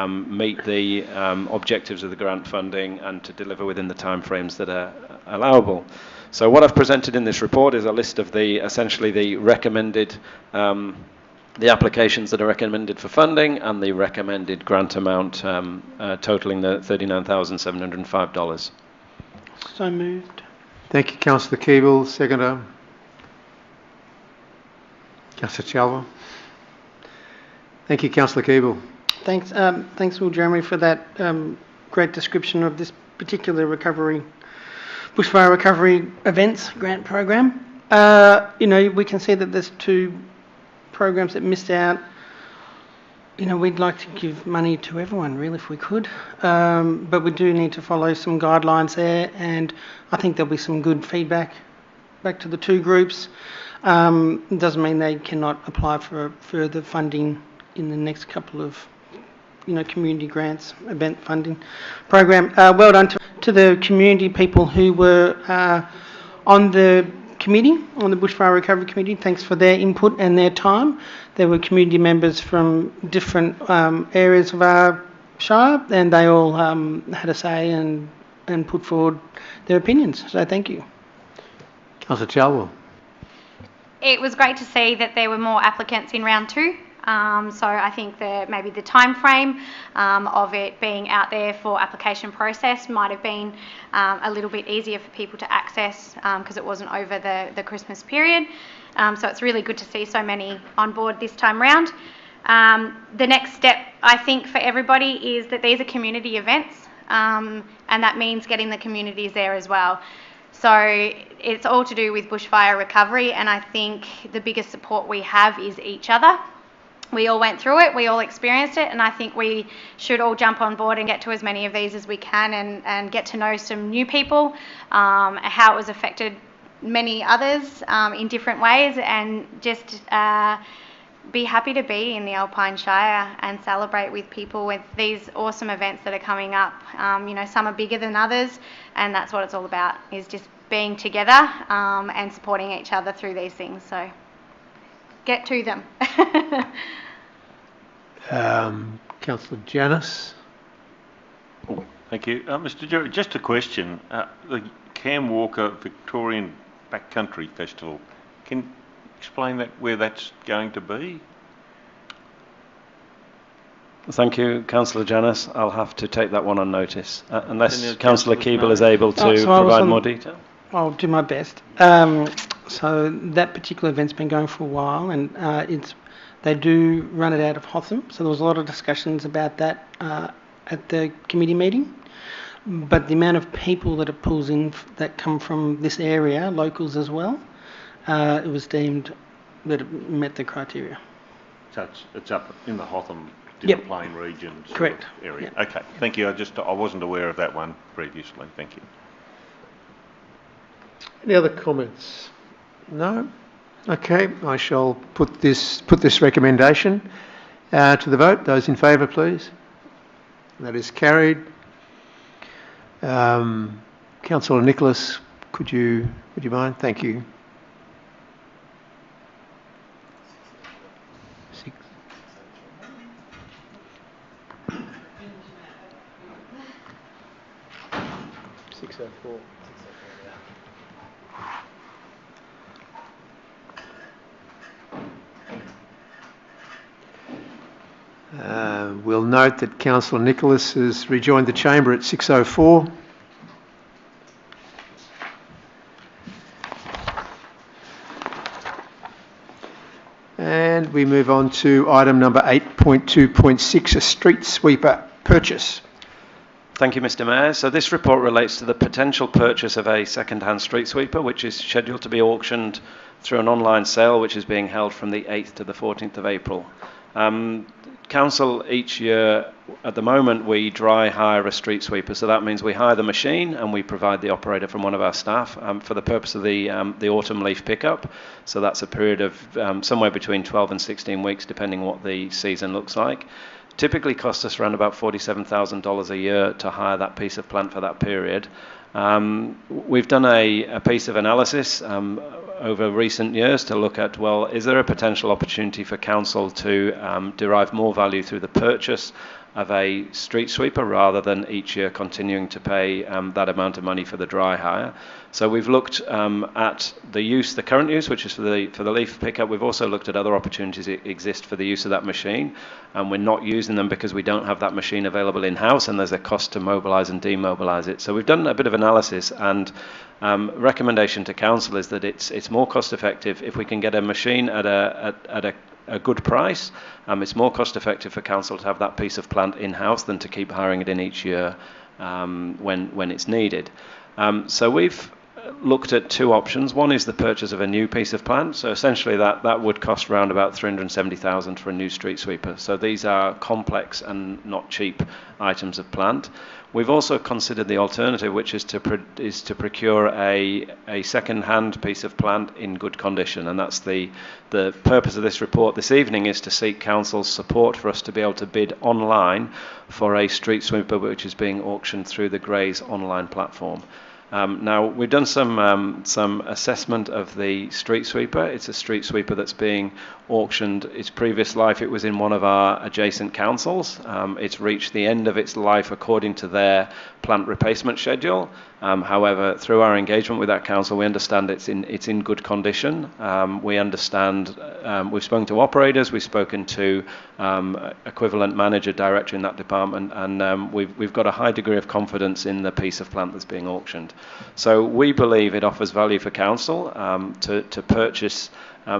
meet the objectives of the grant funding and to deliver within the time frames that are allowable. So what I've presented in this report is a list of essentially the recommended the applications that are recommended for funding and the recommended grant amount totalling the $39,705. So moved. Thank you, Councillor Keeble. Seconder, Councillor Chalva. Thank you, Councillor Keeble. Thanks, Will Jeremy, for that great description of this particular bushfire recovery events grant program. We can see that there's 2 programs that missed out. We'd like to give money to everyone, really, if we could, but we do need to follow some guidelines there, and I think there'll be some good feedback back to the 2 groups. It doesn't mean they cannot apply for further funding in the next couple of community grants, event funding program. Well done to the community people who were on the committee, on the Bushfire Recovery Committee. Thanks for their input and their time. There were community members from different areas of our shire, and they all had a say and put forward their opinions. So thank you. Councillor Chalwell. It was great to see that there were more applicants in round 2. So I think maybe the time frame of it being out there for application process might have been a little bit easier for people to access because it wasn't over the Christmas period. So it's really good to see so many on board this time round. The next step, I think, for everybody is that these are community events, and that means getting the communities there as well. So it's all to do with bushfire recovery, and I think the biggest support we have is each other. We all went through it, we all experienced it, and I think we should all jump on board and get to as many of these as we can and get to know some new people, how it was affected many others in different ways, and just be happy to be in the Alpine Shire and celebrate with people with these awesome events that are coming up. Some are bigger than others, and that's what it's all about, is just being together and supporting each other through these things. So get to them. Councillor Janice. Thank you. Mr. Jerry, just a question. The Cam Walker Victorian Backcountry Festival, can you explain where that's going to be? Thank you, Councillor Janice. I'll have to take that one on notice, unless Councillor Keeble is able to provide more detail. I'll do my best. So that particular event's been going for a while, and they do run it out of Hotham. So there was a lot of discussions about that at the committee meeting. But the amount of people that it pulls in that come from this area, locals as well, it was deemed that it met the criteria. So it's up in the Hotham Yep. Plain region sort Correct. of area. Yep. Okay, thank you. I wasn't aware of that one previously. Thank you. Any other comments? No? Okay, I shall put this recommendation to the vote. Those in favour, please. That is carried. Councillor Nicholas, would you mind? Thank you. 604. We'll note that Councillor Nicholas has rejoined the chamber at 6:04. And we move on to item number 8.2.6, a street sweeper purchase. Thank you, Mr. Mayor. So this report relates to the potential purchase of a second-hand street sweeper, which is scheduled to be auctioned through an online sale, which is being held from the 8th to the 14th of April. Council each year, at the moment, we dry hire a street sweeper. So that means we hire the machine and we provide the operator from one of our staff for the purpose of the autumn leaf pickup. So that's a period of somewhere between 12 and 16 weeks, depending what the season looks like. Typically costs us around about $47,000 a year to hire that piece of plant for that period. We've done a piece of analysis over recent years to look at, well, is there a potential opportunity for council to derive more value through the purchase of a street sweeper rather than each year continuing to pay that amount of money for the dry hire. So we've looked at the current use, which is for the leaf pickup. We've also looked at other opportunities that exist for the use of that machine, and we're not using them because we don't have that machine available in-house, and there's a cost to mobilise and demobilise it. So we've done a bit of analysis, and recommendation to council is that it's more cost effective if we can get a machine at a good price. It's more cost effective for council to have that piece of plant in-house than to keep hiring it in each year when it's needed. So we've looked at two options. One is the purchase of a new piece of plant. So essentially that would cost around about $370,000 for a new street sweeper. So these are complex and not cheap items of plant. We've also considered the alternative, which is to procure a second-hand piece of plant in good condition, and that's the purpose of this report this evening, is to seek council's support for us to be able to bid online for a street sweeper which is being auctioned through the Grays online platform. Now, we've done some assessment of the street sweeper. It's a street sweeper that's being auctioned. Its previous life, it was in one of our adjacent councils. It's reached the end of its life according to their plant replacement schedule. However, through our engagement with that council, we understand it's in good condition. We understand, we've spoken to operators, we've spoken to equivalent manager, director in that department, and we've got a high degree of confidence in the piece of plant that's being auctioned. So we believe it offers value for council to purchase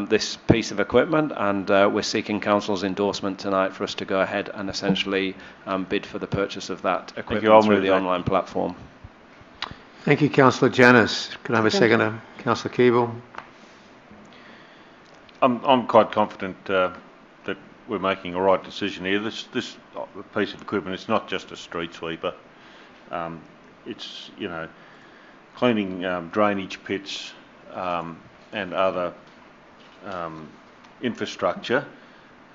this piece of equipment, and we're seeking council's endorsement tonight for us to go ahead and essentially bid for the purchase of that equipment through the online platform. Thank you, Councillor Janis. Can I have a seconder? Councillor Keeble. I'm quite confident that we're making a right decision here. This piece of equipment, it's not just a street sweeper. It's, you know, cleaning drainage pits and other infrastructure,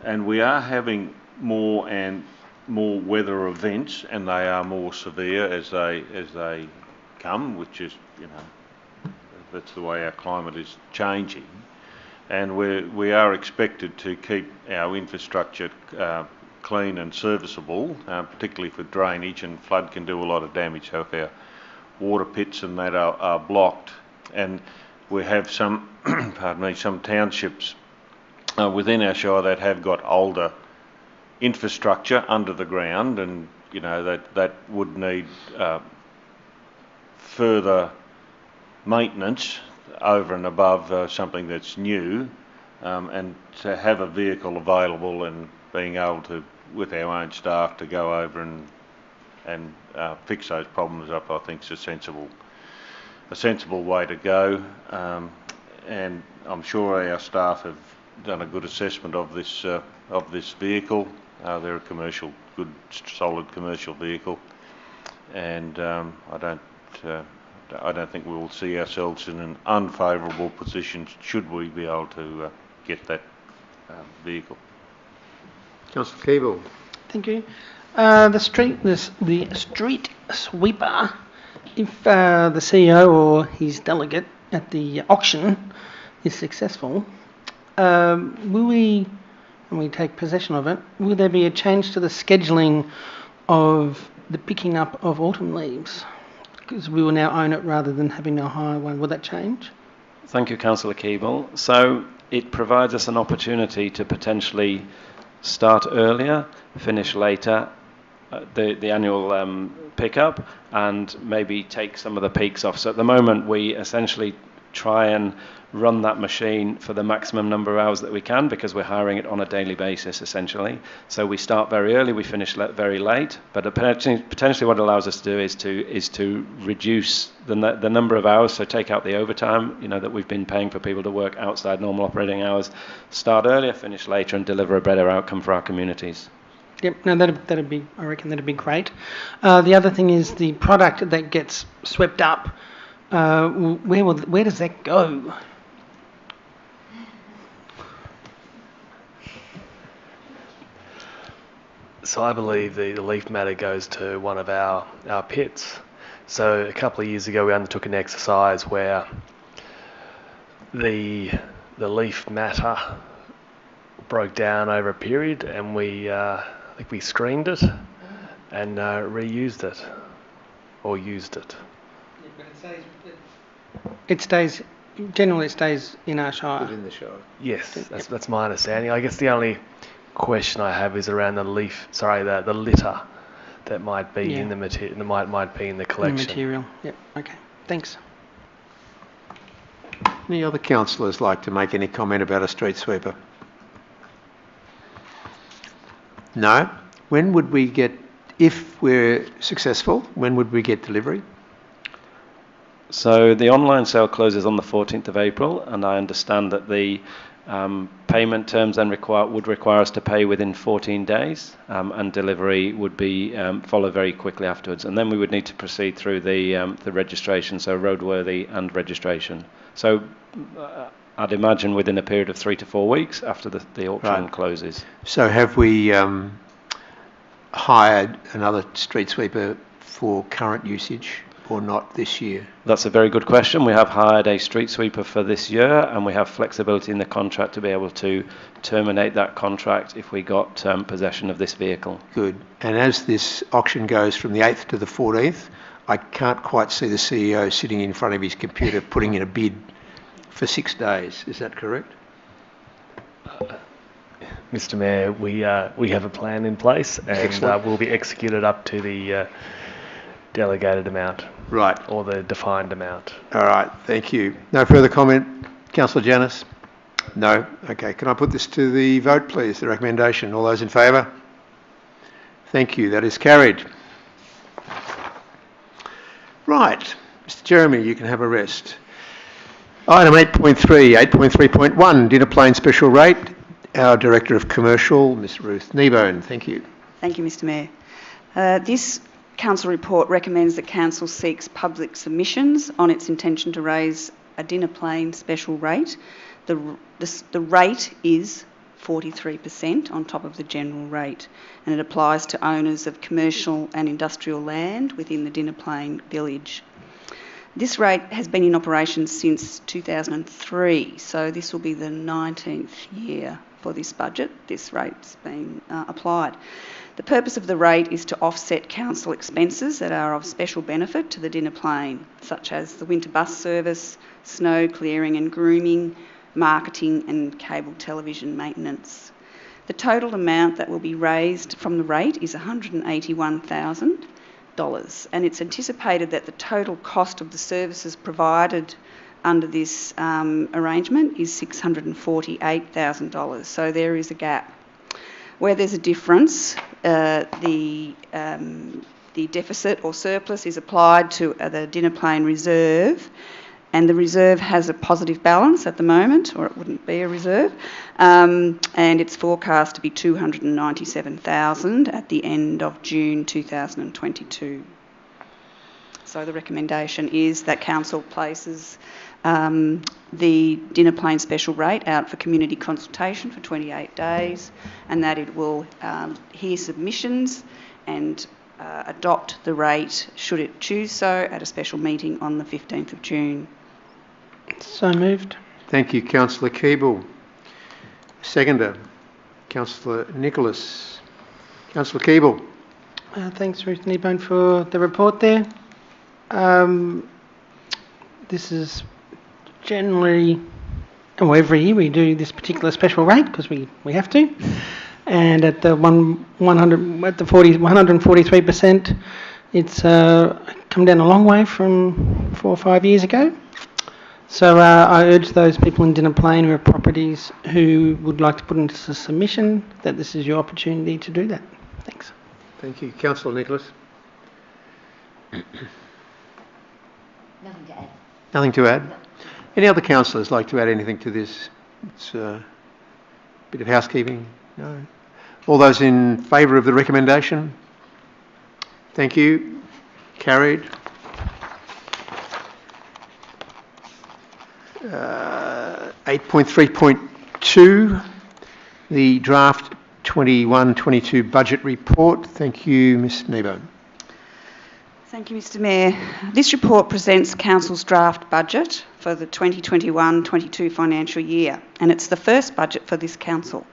and we are having more and more weather events, and they are more severe as they come, which is, you know, that's the way our climate is changing, and we are expected to keep our infrastructure clean and serviceable, particularly for drainage, and flood can do a lot of damage. So if our water pits and that are blocked, and we have some some townships within our shire that have got older infrastructure under the ground, and you know that would need further maintenance over and above something that's new, and to have a vehicle available and being able to, with our own staff, to go over and fix those problems up, I think is a sensible way to go. And I'm sure our staff have done a good assessment of this vehicle. They're a good, solid commercial vehicle, and I don't think we will see ourselves in an unfavourable position should we be able to get that vehicle. Councillor Keeble. Thank you. The street sweeper, if the CEO or his delegate at the auction is successful, will we, when we take possession of it, will there be a change to the scheduling of the picking up of autumn leaves? Because we will now own it rather than having a hire one. Will that change? Thank you, Councillor Keeble. So it provides us an opportunity to potentially start earlier, finish later, the annual pickup, and maybe take some of the peaks off. So at the moment, we essentially try and run that machine for the maximum number of hours that we can, because we're hiring it on a daily basis essentially. So we start very early, we finish very late, but potentially what it allows us to do is to reduce the number of hours, so take out the overtime, you know, that we've been paying for people to work outside normal operating hours, start earlier, finish later, and deliver a better outcome for our communities. Yep, no, that'd be, I reckon that'd be great. The other thing is the product that gets swept up. Where does that go? So I believe the leaf matter goes to one of our pits. So a couple of years ago we undertook an exercise where the leaf matter broke down over a period, and we I think we screened it and reused it, or used it. It stays in our shire. Within the shire. Yes, that's my understanding. I guess the only question I have is around the litter that might be in the material, might be in the collection. The material. Yep. Okay. Thanks. Any other councillors like to make any comment about a street sweeper? No. When would we get, if we're successful, when would we get delivery? So the online sale closes on the 14th of April, and I understand that the payment terms then would require us to pay within 14 days, and delivery would be follow very quickly afterwards. And then we would need to proceed through the registration, so roadworthy and registration. So I'd imagine within a period of 3 to 4 weeks after the auction closes. So have we hired another street sweeper for current usage? or not this year? That's a very good question. We have hired a street sweeper for this year, and we have flexibility in the contract to be able to terminate that contract if we got possession of this vehicle. Good. And as this auction goes from the 8th to the 14th, I can't quite see the CEO sitting in front of his computer putting in a bid for 6 days. Is that correct? Mr. Mayor, we have a plan in place, and will be executed up to the delegated amount. Right. Or the defined amount. All right. Thank you. No further comment? Councillor Janus? No? Okay. Can I put this to the vote, please, the recommendation? All those in favour? Thank you. That is carried. Right. Mr Jeremy, you can have a rest. Item 8.3, 8.3.1, dinner plane special rate. Our Director of Commercial, Ms Ruth Kneebone. Thank you. Thank you, Mr Mayor. This Council report recommends that Council seeks public submissions on its intention to raise a dinner plane special rate. The rate is 43% on top of the general rate, and it applies to owners of commercial and industrial land within the dinner plane village. This rate has been in operation since 2003, so this will be the 19th year for this budget. This rate's been applied. The purpose of the rate is to offset council expenses that are of special benefit to the dinner plane, such as the winter bus service, snow clearing and grooming, marketing and cable television maintenance. The total amount that will be raised from the rate is $181,000, and it's anticipated that the total cost of the services provided under this arrangement is $648,000, so there is a gap. Where there's a difference, the deficit or surplus is applied to the dinner plane reserve, and the reserve has a positive balance at the moment, or it wouldn't be a reserve, and it's forecast to be $297,000 at the end of June 2022. So the recommendation is that Council places the dinner plane special rate out for community consultation for 28 days, and that it will hear submissions and adopt the rate, should it choose so, at a special meeting on the 15th of June. So moved. Thank you, Councillor Keeble. Seconder, Councillor Nicholas. Councillor Keeble. Thanks, Ruth Kneebone, for the report there. This is generally, every year we do this particular special rate because we have to, and at the 143%, it's come down a long way from 4 or 5 years ago. So I urge those people in dinner plane who have properties who would like to put into a submission that this is your opportunity to do that. Thanks. Thank you, Councillor Nicholas. Nothing to add. Nothing to add? Any other councillors like to add anything to this? It's a bit of housekeeping. No. All those in favour of the recommendation? Thank you. Carried. 8.3.2, the draft 21-22 budget report. Thank you, Ms Kneebone. Thank you, Mr Mayor. This report presents Council's draft budget for the 2021-22 financial year, and it's the first budget for this Council.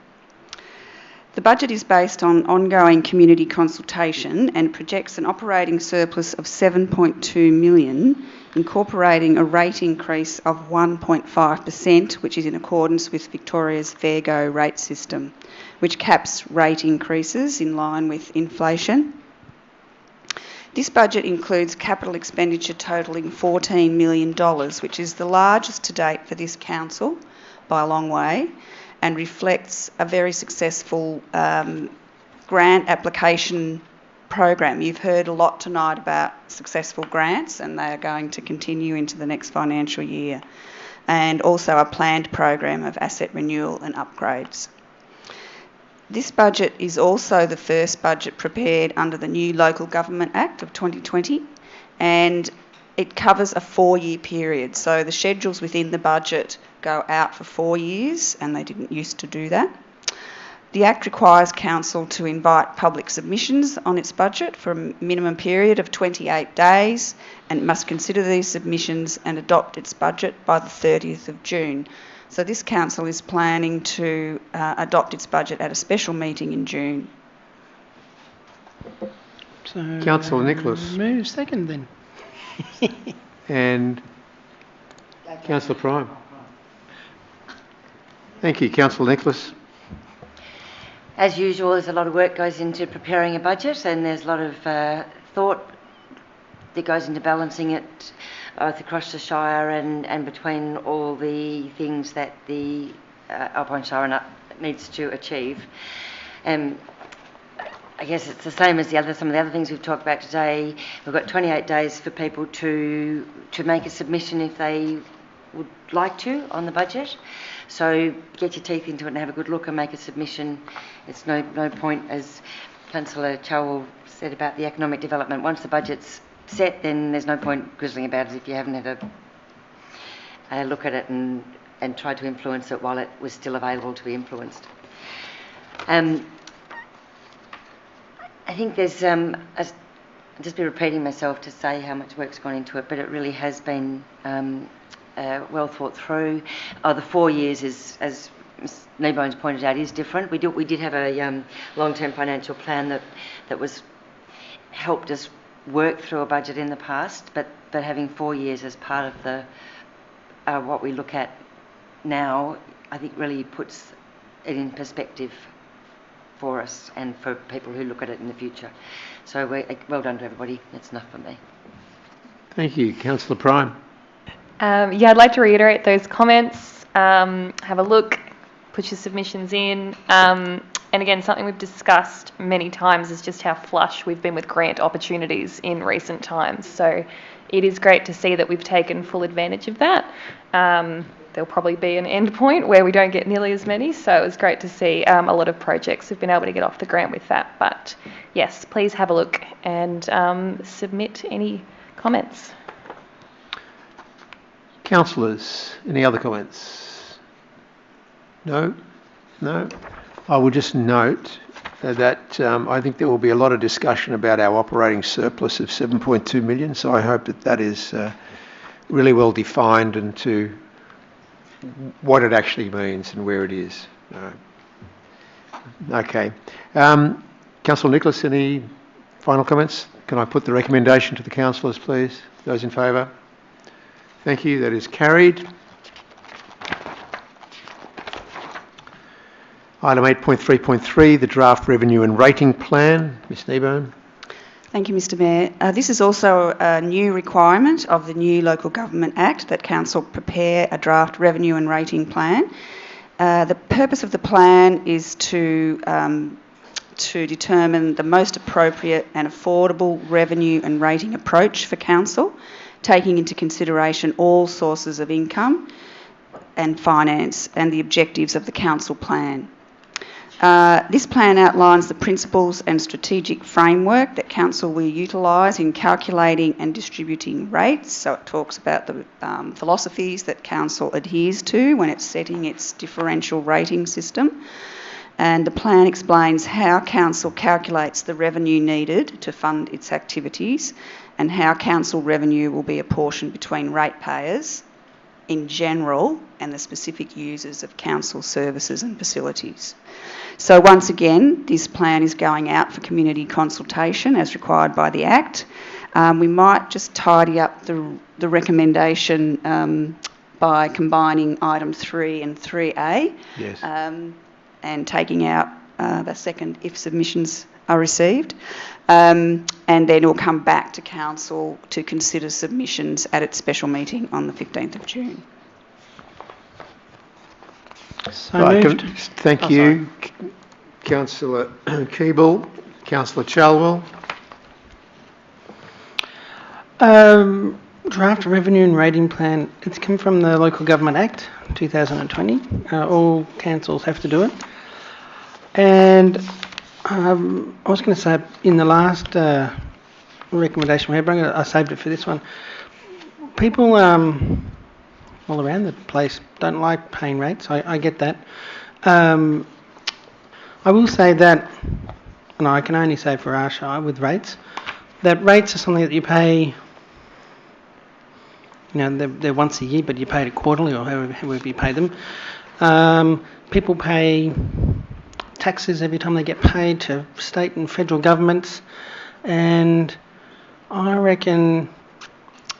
The budget is based on ongoing community consultation and projects an operating surplus of $7.2 million, incorporating a rate increase of 1.5%, which is in accordance with Victoria's Fair Go rate system, which caps rate increases in line with inflation. This budget includes capital expenditure totalling $14 million, which is the largest to date for this Council by a long way, and reflects a very successful grant application program. You've heard a lot tonight about successful grants, and they are going to continue into the next financial year, and also a planned program of asset renewal and upgrades. This budget is also the first budget prepared under the new Local Government Act of 2020, and it covers a 4-year period. So the schedules within the budget go out for 4 years, and they didn't used to do that. The Act requires Council to invite public submissions on its budget for a minimum period of 28 days and must consider these submissions and adopt its budget by the 30th of June. So this Council is planning to adopt its budget at a special meeting in June. So, Councillor Nicholas. Move second then. And Councillor Prime. Thank you. Councillor Nicholas. As usual, there's a lot of work goes into preparing a budget, and there's a lot of thought that goes into balancing it both across the Shire and between all the things that the Alpine Shire needs to achieve. I guess it's the same as some of the other things we've talked about today. We've got 28 days for people to make a submission if they would like to on the budget. So get your teeth into it and have a good look and make a submission. It's no point, as Councillor Chowell said about the economic development. Once the budget's set, then there's no point grizzling about it if you haven't had a look at it and tried to influence it while it was still available to be influenced. I think there's, I'll just be repeating myself to say how much work's gone into it, but it really has been well thought through. The 4 years is, as Ms. Kneebone's pointed out, is different. We did have a long-term financial plan that was helped us work through a budget in the past, but having 4 years as part of the what we look at now, I think really puts it in perspective for us and for people who look at it in the future. So well done to everybody. That's enough for me. Thank you. Councillor Prime. Yeah, I'd like to reiterate those comments. Have a look, put your submissions in. And again, something we've discussed many times is just how flush we've been with grant opportunities in recent times. So it is great to see that we've taken full advantage of that. There'll probably be an end point where we don't get nearly as many. So it was great to see a lot of projects have been able to get off the grant with that. But yes, please have a look and submit any comments. Councillors, any other comments? No? No? I will just note that I think there will be a lot of discussion about our operating surplus of 7.2 million, so I hope that is really well defined and to what it actually means and where it is. Okay. Councillor Nicholas, any final comments? Can I put the recommendation to the councillors, please? Those in favour? Thank you. That is carried. Item 8.3.3, the draft revenue and rating plan. Ms. Kneebone. Thank you, Mr Mayor. This is also a new requirement of the new Local Government Act that Council prepare a draft revenue and rating plan. The purpose of the plan is to determine the most appropriate and affordable revenue and rating approach for Council, taking into consideration all sources of income and finance and the objectives of the Council plan. This plan outlines the principles and strategic framework that Council will utilise in calculating and distributing rates. So it talks about the philosophies that Council adheres to when it's setting its differential rating system. And the plan explains how Council calculates the revenue needed to fund its activities and how Council revenue will be apportioned between ratepayers in general and the specific users of Council services and facilities. So once again, this plan is going out for community consultation as required by the Act. We might just tidy up the recommendation by combining item 3 and 3A. Yes. And taking out the second if submissions are received. And then it will come back to Council to consider submissions at its special meeting on the 15th of June. So moved. Thank you, Councillor Keeble. Councillor Chalwell. Draft revenue and rating plan. It's come from the Local Government Act 2020. All councils have to do it. And I was going to say in the last recommendation we had, I saved it for this one. People all around the place don't like paying rates. I get that. I will say that, and I can only say for our shire with rates, that rates are something that you pay, they're once a year, but you pay it quarterly or however you pay them. People pay taxes every time they get paid to state and federal governments, and I reckon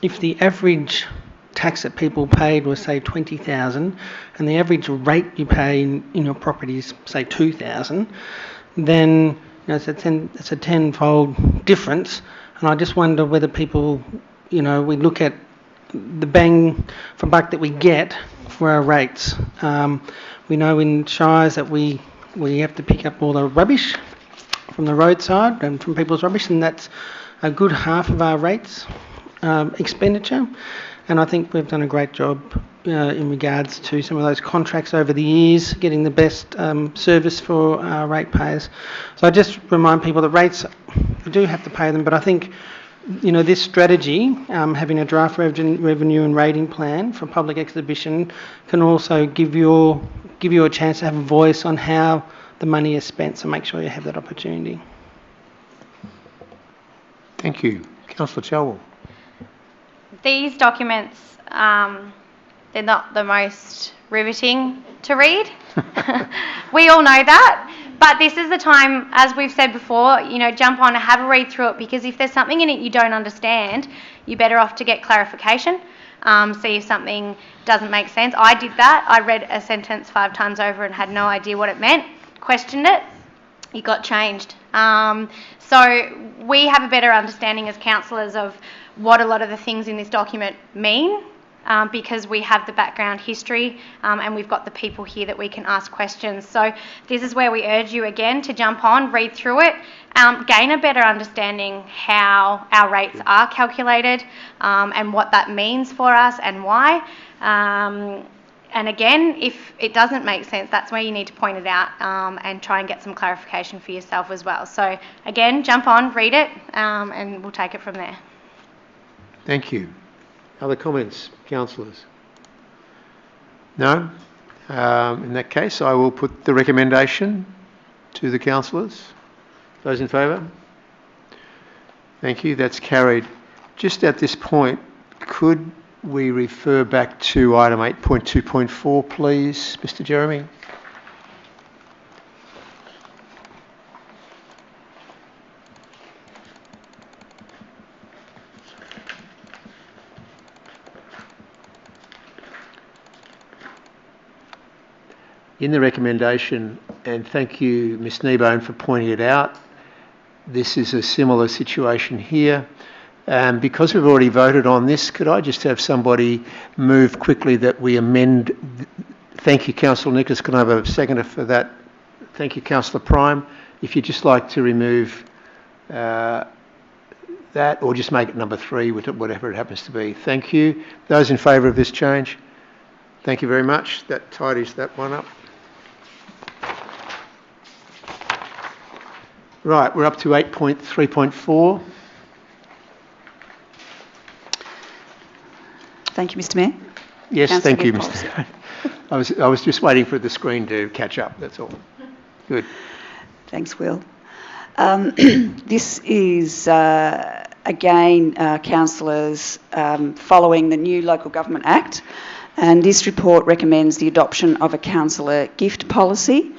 if the average tax that people paid was say 20,000 and the average rate you pay in your property is say 2,000, then it's a tenfold difference. And I just wonder whether people, we look at the bang for buck that we get for our rates. We know in shires that we have to pick up all the rubbish from the roadside and from people's rubbish, and that's a good half of our rates expenditure. And I think we've done a great job in regards to some of those contracts over the years, getting the best service for our ratepayers. So I just remind people that rates, you do have to pay them, but I think this strategy, having a draft revenue and rating plan for public exhibition, can also give you a chance to have a voice on how the money is spent. So make sure you have that opportunity. Thank you. Councillor Chalwell. These documents, they're not the most riveting to read. We all know that. But this is the time, as we've said before, jump on and have a read through it, because if there's something in it you don't understand, you're better off to get clarification. See if something doesn't make sense. I did that. I read a sentence 5 times over and had no idea what it meant, questioned it, it got changed. So we have a better understanding as councillors of what a lot of the things in this document mean, because we have the background history and we've got the people here that we can ask questions. So this is where we urge you again to jump on, read through it, gain a better understanding how our rates are calculated and what that means for us and why. And again, if it doesn't make sense, that's where you need to point it out and try and get some clarification for yourself as well. So again, jump on, read it, and we'll take it from there. Thank you. Other comments, councillors? No? In that case, I will put the recommendation to the councillors. Those in favour? Thank you. That's carried. Just at this point, could we refer back to item 8.2.4, please, Mr. Jeremy? In the recommendation, and thank you, Ms. Kneebone, for pointing it out, this is a similar situation here. Because we've already voted on this, could I just have somebody move quickly that we amend? Thank you, Councillor Nicholas. Can I have a seconder for that? Thank you, Councillor Prime. If you'd just like to remove that, or just make it number 3, whatever it happens to be. Thank you. Those in favour of this change? Thank you very much. That tidies that one up. Right, we're up to 8.3.4. Thank you, Mr. Mayor. Yes, Councillor thank you, Gift Mr. I was just waiting for the screen to catch up, that's all. Good. Thanks, Will. This is, again, councillors, following the new Local Government Act, and this report recommends the adoption of a councillor gift policy,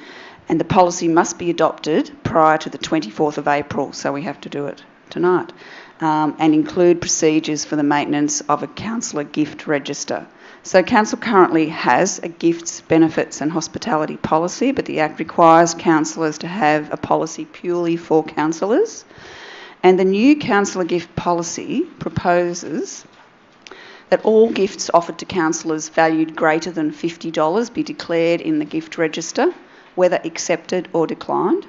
and the policy must be adopted prior to the 24th of April, so we have to do it tonight, and include procedures for the maintenance of a councillor gift register. So council currently has a gifts, benefits and hospitality policy, but the Act requires councillors to have a policy purely for councillors. And the new councillor gift policy proposes that all gifts offered to councillors valued greater than $50 be declared in the gift register, whether accepted or declined.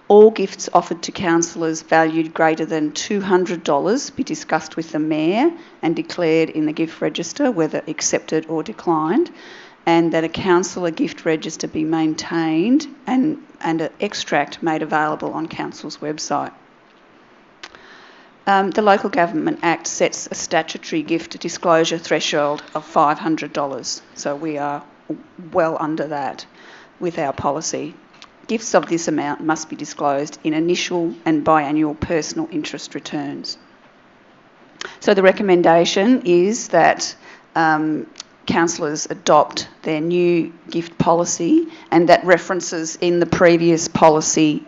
All gifts offered to councillors valued greater than $200 be discussed with the Mayor and declared in the gift register, whether accepted or declined, and that a councillor gift register be maintained and an extract made available on Council's website. The Local Government Act sets a statutory gift disclosure threshold of $500, so we are well under that with our policy. Gifts of this amount must be disclosed in initial and biannual personal interest returns. So the recommendation is that councillors adopt their new gift policy, and that references in the previous policy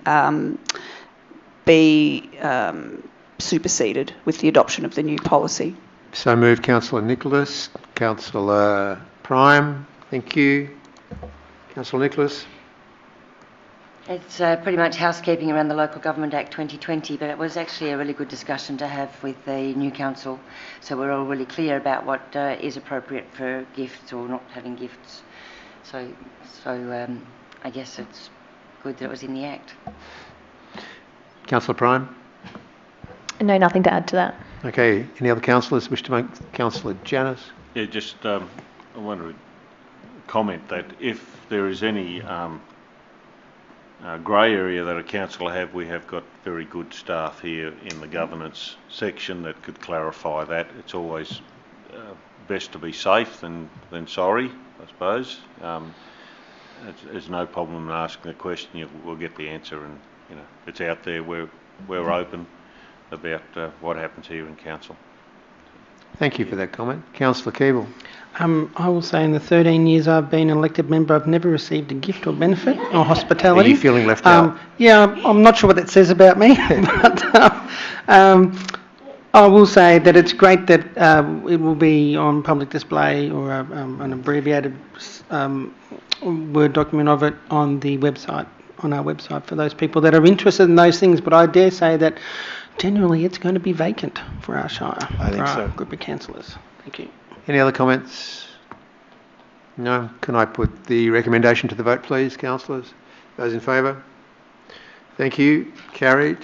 be superseded with the adoption of the new policy. So moved, Councillor Nicholas. Councillor Prime, thank you. Councillor Nicholas. It's pretty much housekeeping around the Local Government Act 2020, but it was actually a really good discussion to have with the new council. So we're all really clear about what is appropriate for gifts or not having gifts. So I guess it's good that it was in the Act. Councillor Prime. No, nothing to add to that. Okay, any other councillors wish to make? Councillor Janice. Yeah, just I want to comment that if there is any grey area that a council we have got very good staff here in the governance section that could clarify that. It's always best to be safe than sorry, I suppose. There's no problem in asking the question. We'll get the answer, and it's out there. We're open about what happens here in council. Thank you for that comment. Councillor Keeble. I will say in the 13 years I've been an elected member, I've never received a gift or benefit or hospitality. Are you feeling left out? Yeah, I'm not sure what that says about me, but I will say that it's great that it will be on public display or an abbreviated Word document of it on the website, on our website, for those people that are interested in those things. But I dare say that generally it's going to be vacant for our Shire, I think for so. our group of councillors. Thank you. Any other comments? No? Can I put the recommendation to the vote, please, councillors? Those in favour? Thank you. Carried.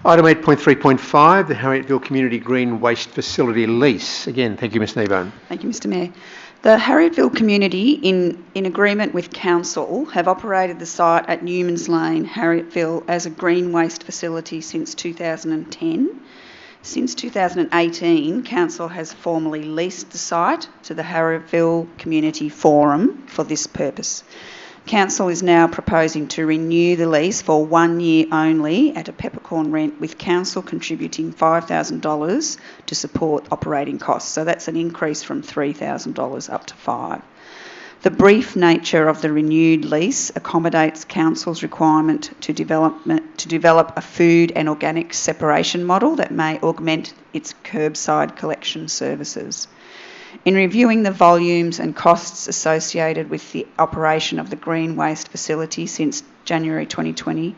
Item 8.3.5, the Harrietville Community Green Waste Facility lease. Again, thank you, Ms Kneebone. Thank you, Mr Mayor. The Harrietville community, in agreement with council, have operated the site at Newman's Lane, Harrietville, as a green waste facility since 2010. Since 2018, council has formally leased the site to the Harrietville Community Forum for this purpose. Council is now proposing to renew the lease for 1 year only at a peppercorn rent, with council contributing $5,000 to support operating costs. So that's an increase from $3,000 up to $5,000. The brief nature of the renewed lease accommodates council's requirement to develop a food and organic separation model that may augment its curbside collection services. In reviewing the volumes and costs associated with the operation of the green waste facility since January 2020,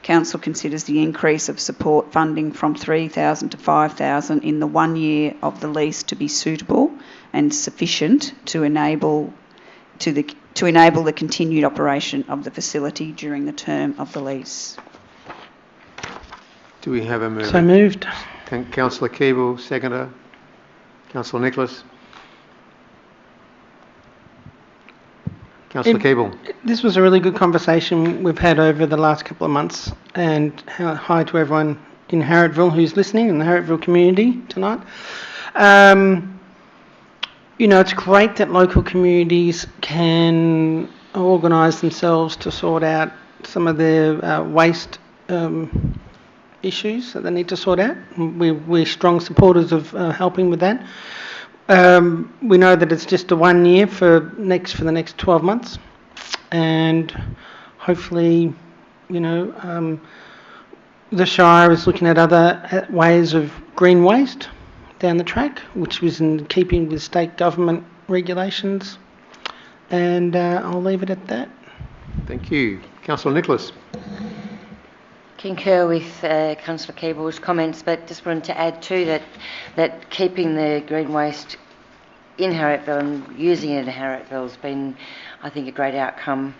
council considers the increase of support funding from $3,000 to $5,000 in the 1 year of the lease to be suitable and sufficient to enable the continued operation of the facility during the term of the lease. Do we have a mover? So moved. Councillor Keeble, seconder. Councillor Nicholas. Councillor Keeble. This was a really good conversation we've had over the last couple of months, and hi to everyone in Harrietville who's listening, in the Harrietville community tonight. It's great that local communities can organise themselves to sort out some of their waste issues that they need to sort out. We're strong supporters of helping with that. We know that it's just a 1 year for the next 12 months, and hopefully, the Shire is looking at other ways of green waste down the track, which was in keeping with state government regulations, and I'll leave it at that. Thank you. Councillor Nicholas. Concur with Councillor Keeble's comments, but just wanted to add too that keeping the green waste in Harrietville and using it in Harrietville has been, I think, a great outcome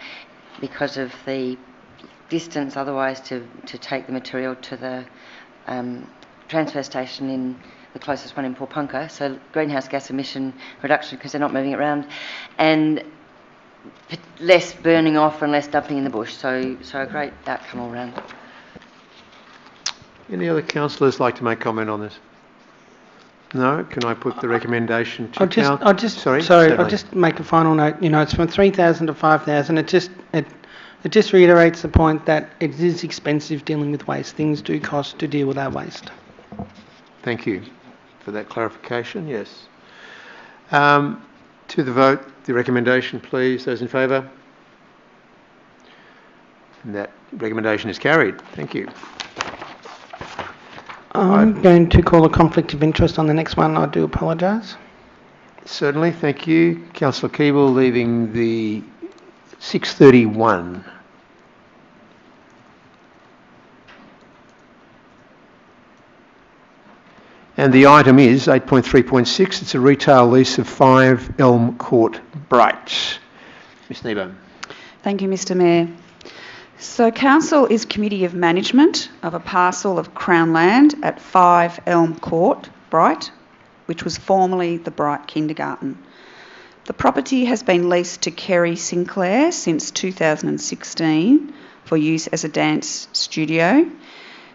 because of the distance otherwise to take the material to the transfer station in the closest one in Porpunka, so greenhouse gas emission reduction because they're not moving it around, and less burning off and less dumping in the bush, so a great outcome all round. Any other councillors like to make comment on this? No? Can I put the recommendation to I'll just make a final note. You know, it's from 3,000 to 5,000. It just reiterates the point that it is expensive dealing with waste. Things do cost to deal with our waste. Thank you for that clarification. Yes. To the vote, the recommendation, please. Those in favour? And that recommendation is carried. Thank you. I'm going to call a conflict of interest on the next one. I do apologise. Certainly, thank you. Councillor Keeble leaving the 6:31. And the item is 8.3.6. It's a retail lease of 5 Elm Court, Bright. Ms Nebo. Thank you, Mr Mayor. So Council is Committee of Management of a parcel of Crown land at 5 Elm Court, Bright, which was formerly the Bright Kindergarten. The property has been leased to Kerry Sinclair since 2016 for use as a dance studio.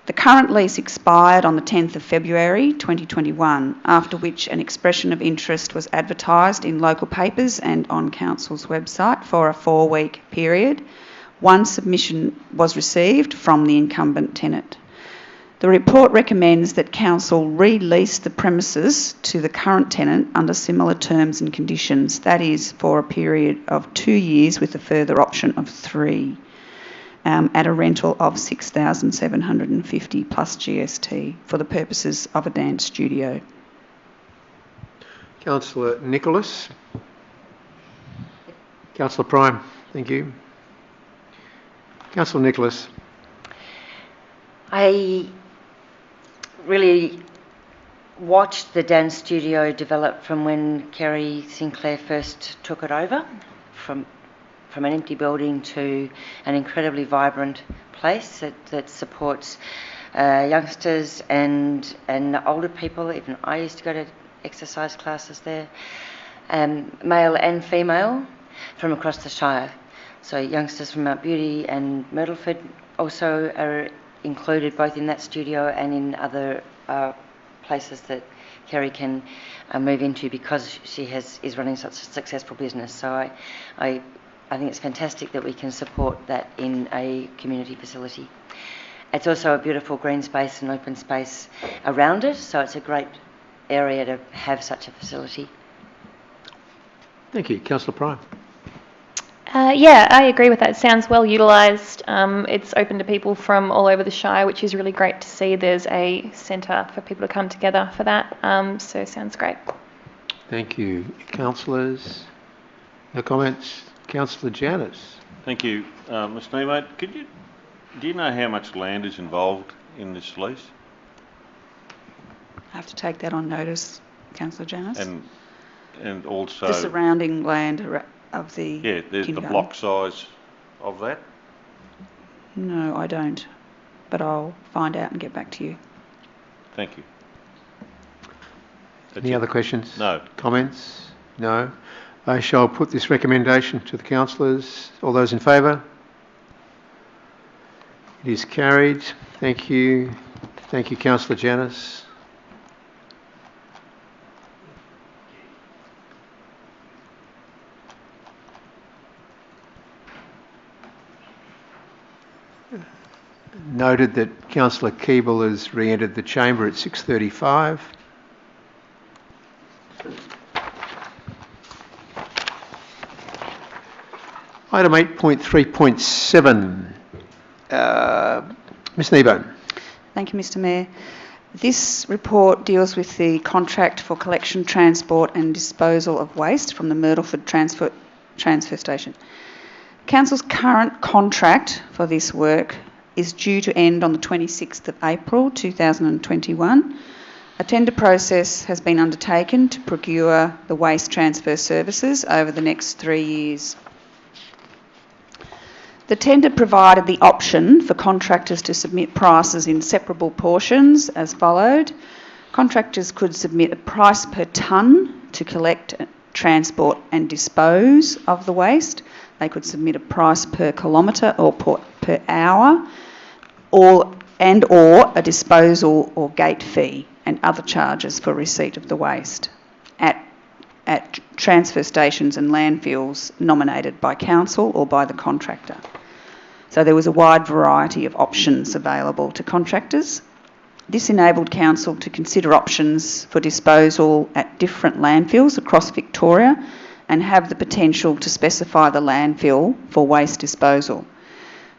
The current lease expired on the 10th of February 2021, after which an expression of interest was advertised in local papers and on Council's website for a 4-week period. One submission was received from the incumbent tenant. The report recommends that Council release the premises to the current tenant under similar terms and conditions, that is, for a period of 2 years with a further option of 3, at a rental of $6,750 plus GST for the purposes of a dance studio. Councillor Nicholas. Councillor Prime, thank you. Councillor Nicholas. I really watched the dance studio develop from when Kerry Sinclair first took it over, from an empty building to an incredibly vibrant place that supports youngsters and older people. Even I used to go to exercise classes there, male and female from across the Shire. So youngsters from Mount Beauty and Myrtleford also are included both in that studio and in other places that Kerry can move into because she is running such a successful business. So I think it's fantastic that we can support that in a community facility. It's also a beautiful green space and open space around it, so it's a great area to have such a facility. Thank you. Councillor Prime. Yeah, I agree with that. It sounds well utilised. It's open to people from all over the Shire, which is really great to see. There's a centre for people to come together for that. So sounds great. Thank you. Councillors, no comments? Councillor Janis. Thank you. Mr Nebo, do you know how much land is involved in this lease? I have to take that on notice, Councillor Janis. And also... the surrounding land of the there's the block size of that? No, I don't. But I'll find out and get back to you. Thank you. Any other questions? No. Comments? No. I shall put this recommendation to the councillors. All those in favour? It is carried. Thank you. Thank you, Councillor Janis. Noted that Councillor Keeble has re-entered the chamber at 6:35. Item 8.3.7. Ms Nebo. Thank you, Mr Mayor. This report deals with the contract for collection, transport and disposal of waste from the Myrtleford transfer station. Council's current contract for this work is due to end on the 26th of April 2021. A tender process has been undertaken to procure the waste transfer services over the next 3 years. The tender provided the option for contractors to submit prices in separable portions as followed. Contractors could submit a price per tonne to collect, transport and dispose of the waste. They could submit a price per kilometre or per hour or a disposal or gate fee. and other charges for receipt of the waste at transfer stations and landfills nominated by council or by the contractor. So there was a wide variety of options available to contractors. This enabled council to consider options for disposal at different landfills across Victoria and have the potential to specify the landfill for waste disposal.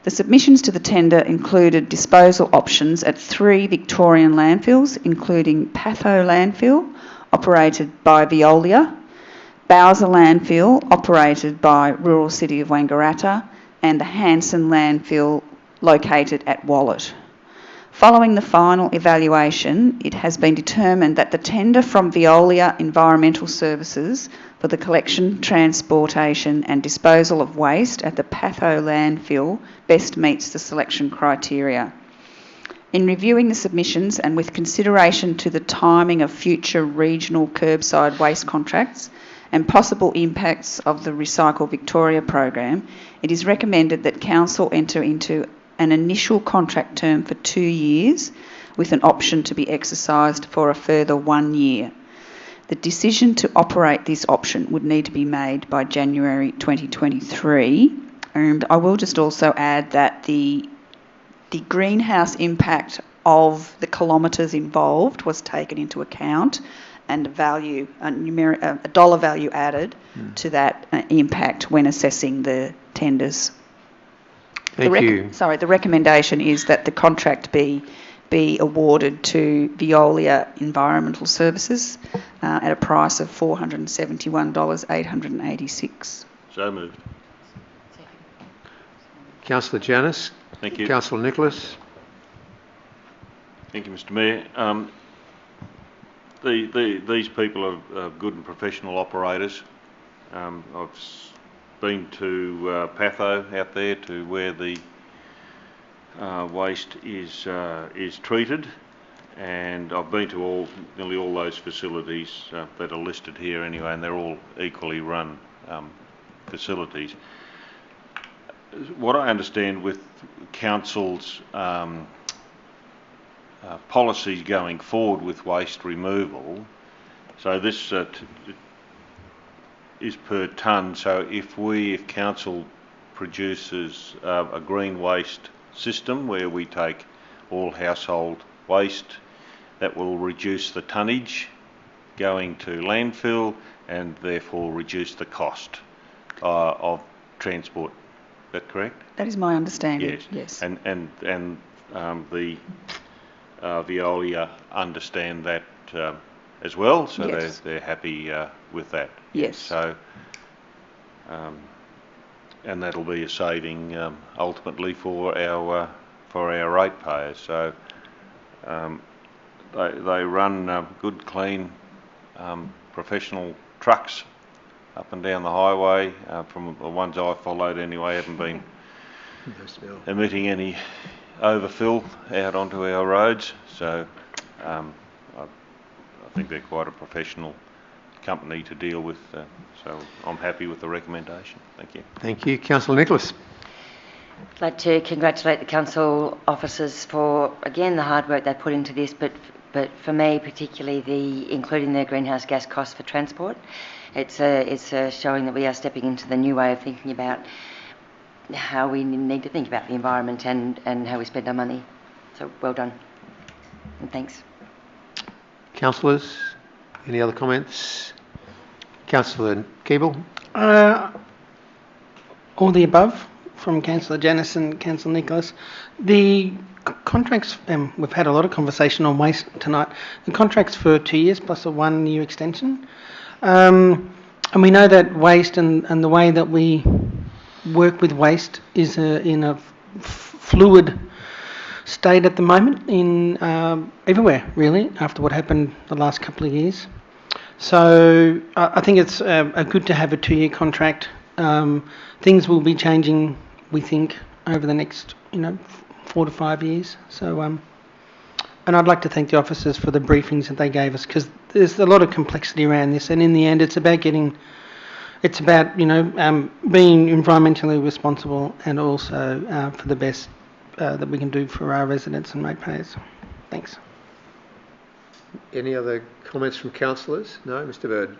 The submissions to the tender included disposal options at 3 Victorian landfills, including Patho Landfill, operated by Veolia, Bowser Landfill, operated by Rural City of Wangaratta, and the Hanson Landfill, located at Wallet. Following the final evaluation, it has been determined that the tender from Veolia Environmental Services for the collection, transportation and disposal of waste at the Patho landfill best meets the selection criteria. In reviewing the submissions and with consideration to the timing of future regional curbside waste contracts and possible impacts of the Recycle Victoria program, it is recommended that Council enter into an initial contract term for 2 years with an option to be exercised for a further 1 year. The decision to operate this option would need to be made by January 2023. And I will just also add that the greenhouse impact of the kilometres involved was taken into account, and a dollar value added to that impact when assessing the tenders. Thank you. The recommendation is that the contract be awarded to Veolia Environmental Services at a price of $471,886. So moved. Councillor Janis. Thank you. Councillor Nicholas. Thank you, Mr Mayor. These people are good and professional operators. I've been to Patho out there to where the waste is treated, and I've been to nearly all those facilities that are listed here anyway, and they're all equally run facilities. What I understand with council's policies going forward with waste removal, so this is per tonne. So if council produces a green waste system where we take all household waste, that will reduce the tonnage going to landfill and therefore reduce the cost of transport. Is that correct? That is my understanding. Yes. And the Veolia understand that as well, so yes. they're happy with that. Yes. So, and that'll be a saving ultimately for our ratepayers. So they run good, clean, professional trucks up and down the highway. From the ones I've followed anyway, haven't been emitting any overfill out onto our roads. So I think they're quite a professional company to deal with. So I'm happy with the recommendation. Thank you. Thank you. Councillor Nicholas. I'd like to congratulate the council officers for, again, the hard work they put into this, but for me particularly including the greenhouse gas costs for transport. It's showing that we are stepping into the new way of thinking about how we need to think about the environment and how we spend our money. So well done, and thanks. Councillors, any other comments? Councillor Keeble. All the above from Councillor Janis and Councillor Nicholas. The contracts, we've had a lot of conversation on waste tonight. The contract's for 2 years plus a 1 year extension. And we know that waste and the way that we work with waste is in a fluid state at the moment in everywhere, really, after what happened the last couple of years. So I think it's good to have a 2 year contract. Things will be changing, we think, over the next 4 to 5 years. So and I'd like to thank the officers for the briefings that they gave us, because there's a lot of complexity around this, and in the end it's about being environmentally responsible and also for the best that we can do for our residents and ratepayers. Thanks. Any other comments from councillors? No, Mr. Bird.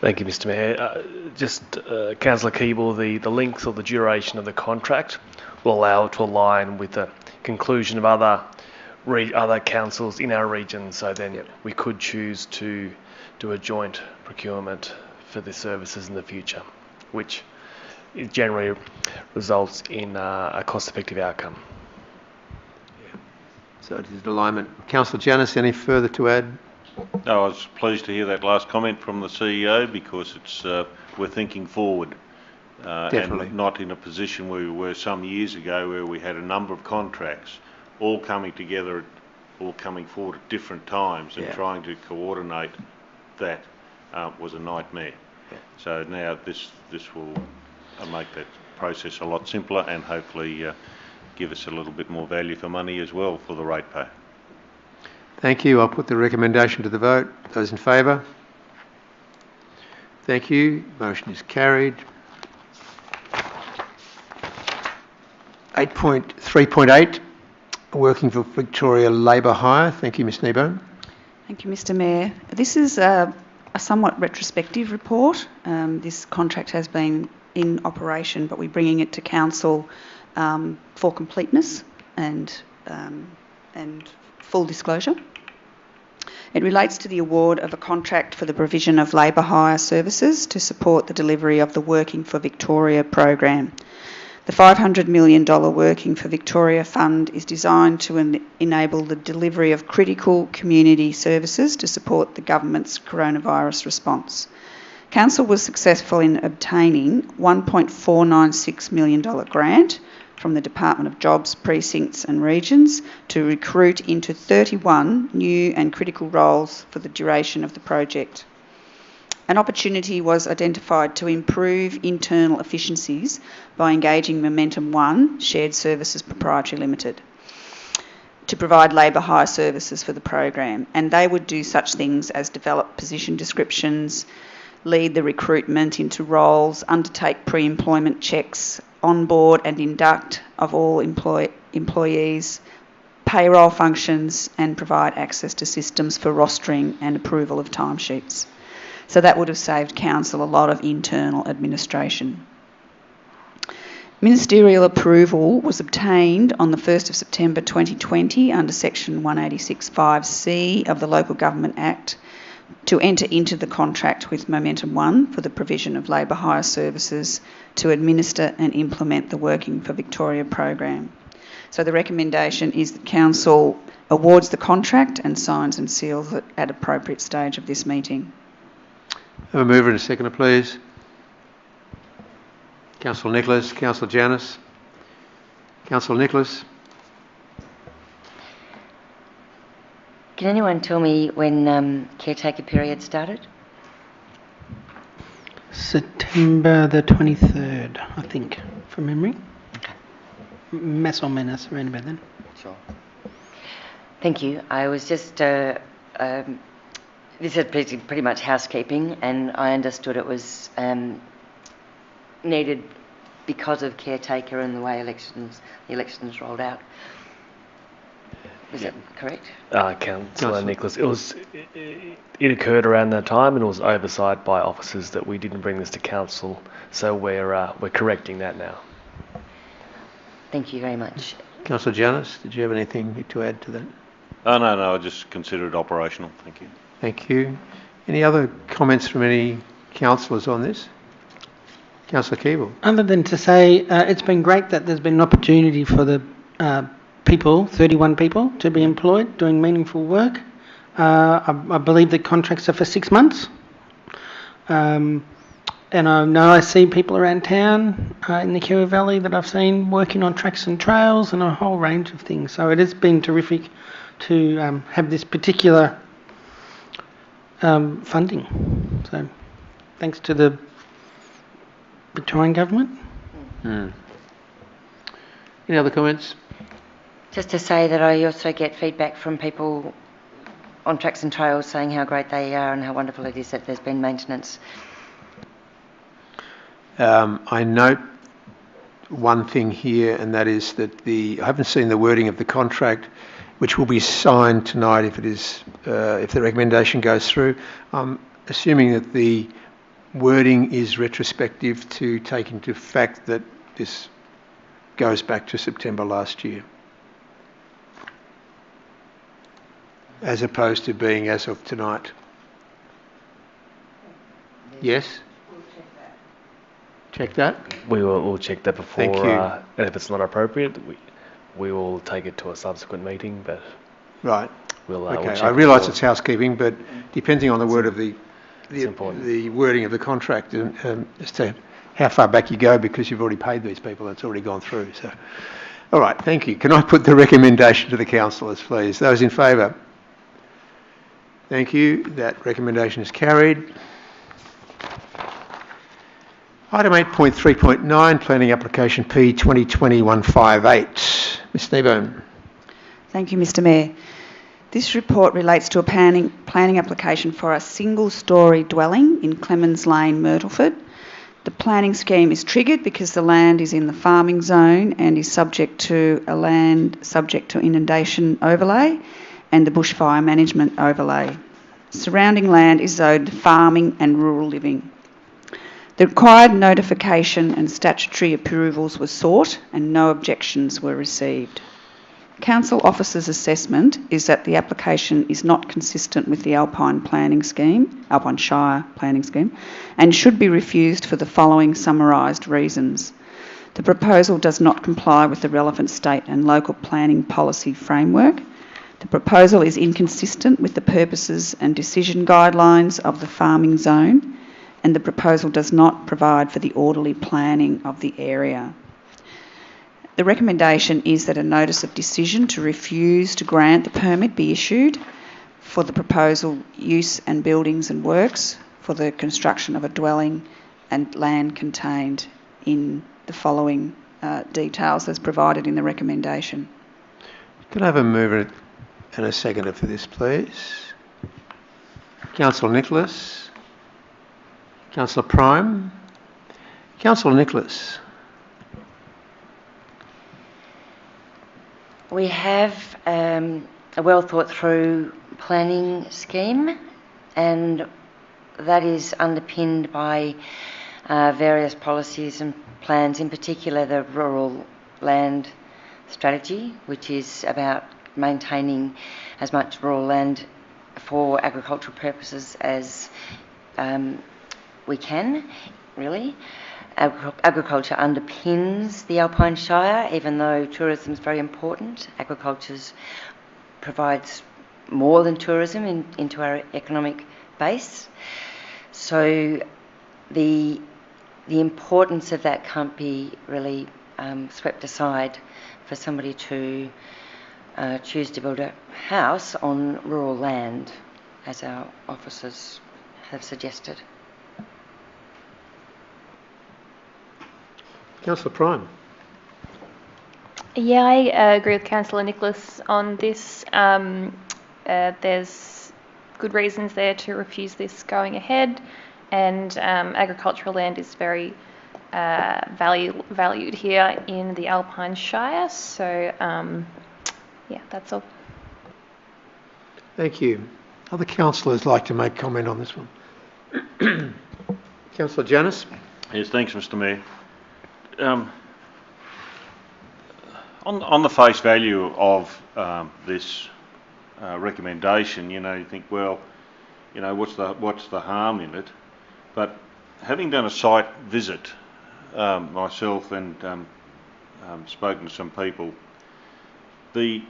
Thank you, Mr. Mayor. Councillor Keeble, the length or the duration of the contract will allow it to align with the conclusion of other councils in our region. So then we could choose to do a joint procurement for the services in the future, which generally results in a cost-effective outcome. So it is alignment. Councillor Janus, any further to add? No, I was pleased to hear that last comment from the CEO because it's we're thinking forward. Definitely. And not in a position where we were some years ago where we had a number of contracts all coming together, all coming forward at different times, and trying to coordinate that was a nightmare. Yeah. So now this will make that process a lot simpler and hopefully give us a little bit more value for money as well for the ratepayer. Thank you. I'll put the recommendation to the vote. Those in favour? Thank you. Motion is carried. 3.8, working for Victoria Labour Hire. Thank you, Ms Kneebone. Thank you, Mr. Mayor. This is a somewhat retrospective report. This contract has been in operation, but we're bringing it to council for completeness and full disclosure. It relates to the award of a contract for the provision of labour hire services to support the delivery of the Working for Victoria program. The $500 million Working for Victoria fund is designed to enable the delivery of critical community services to support the government's coronavirus response. Council was successful in obtaining $1.496 million grant from the Department of Jobs, Precincts and Regions to recruit into 31 new and critical roles for the duration of the project. An opportunity was identified to improve internal efficiencies by engaging Momentum One Shared Services Proprietary Limited to provide labour hire services for the program, and they would do such things as develop position descriptions, lead the recruitment into roles, undertake pre-employment checks, onboard and induct of all employees, payroll functions, and provide access to systems for rostering and approval of timesheets. So that would have saved council a lot of internal administration. Ministerial approval was obtained on the 1st of September 2020 under section 186(5)(c) of the Local Government Act to enter into the contract with Momentum One for the provision of labour hire services to administer and implement the Working for Victoria program. So the recommendation is that council awards the contract and signs and seals it at appropriate stage of this meeting. Have a mover and a seconder, please. Councillor Nicholas, Councillor Janus. Councillor Nicholas. Can anyone tell me when caretaker period started? September the 23rd, I think, from memory. Okay. Mass or menace, around about then. Sure. Thank you. I was just... this is pretty much housekeeping, and I understood it was needed because of caretaker and the way the elections rolled out. Is that correct? Councillor Nicholas, it occurred around that time, and it was oversight by officers that we didn't bring this to council, so we're correcting that now. Thank you very much. Councillor Janus, did you have anything to add to that? Oh, no, I just consider it operational. Thank you. Thank you. Any other comments from any councillors on this? Councillor Keeble. Other than to say it's been great that there's been an opportunity for the people, 31 people, to be employed doing meaningful work. I believe the contracts are for 6 months. And I know I see people around town in the Harrietville Valley that I've seen working on tracks and trails and a whole range of things. So it has been terrific to have this particular funding. So thanks to the Victorian Government. Any other comments? Just to say that I also get feedback from people on tracks and trails saying how great they are and how wonderful it is that there's been maintenance. I note one thing here, and that is that I haven't seen the wording of the contract. which will be signed tonight if the recommendation goes through. I'm assuming that the wording is retrospective to take into fact that this goes back to September last year, as opposed to being as of tonight. Yes? Check that? We'll check that before. Thank you. And if it's not appropriate, we will take it to a subsequent meeting. But right. We'll okay. check I realise it's housekeeping, but depending on the word of the wording of the contract as to how far back you go, because you've already paid these people, that's already gone through. So, all right. Thank you. Can I put the recommendation to the councillors, please? Those in favour? Thank you. That recommendation is carried. Item 8.3.9, Planning Application P 2020-158. Ms Kneeburn. Thank you, Mr Mayor. This report relates to a planning application for a single-storey dwelling in Clemens Lane, Myrtleford. The planning scheme is triggered because the land is in the farming zone and is subject to inundation overlay and the bushfire management overlay. Surrounding land is zoned farming and rural living. The required notification and statutory approvals were sought and no objections were received. Council officers' assessment is that the application is not consistent with the Alpine Shire planning scheme, and should be refused for the following summarised reasons. The proposal does not comply with the relevant state and local planning policy framework. The proposal is inconsistent with the purposes and decision guidelines of the farming zone, and the proposal does not provide for the orderly planning of the area. The recommendation is that a notice of decision to refuse to grant the permit be issued for the proposal use and buildings and works for the construction of a dwelling and land contained in the following details as provided in the recommendation. Can I have a mover and a seconder for this, please? Councillor Nicholas. Councillor Prime. Councillor Nicholas. We have a well thought through planning scheme, and that is underpinned by various policies and plans, in particular the rural land strategy, which is about maintaining as much rural land for agricultural purposes as we can, really. Agriculture underpins the Alpine Shire, even though tourism is very important. Agriculture provides more than tourism into our economic base. So the importance of that can't be really swept aside for somebody to choose to build a house on rural land, as our officers have suggested. Councillor Prime. Yeah, I agree with Councillor Nicholas on this. There's good reasons there to refuse this going ahead, and agricultural land is very valued here in the Alpine Shire. So, yeah, that's all. Thank you. Other councillors like to make comment on this one? Councillor Janus. Yes, thanks, Mr Mayor. On the face value of this recommendation, you think, well, what's the harm in it? But having done a site visit myself and spoken to some people, the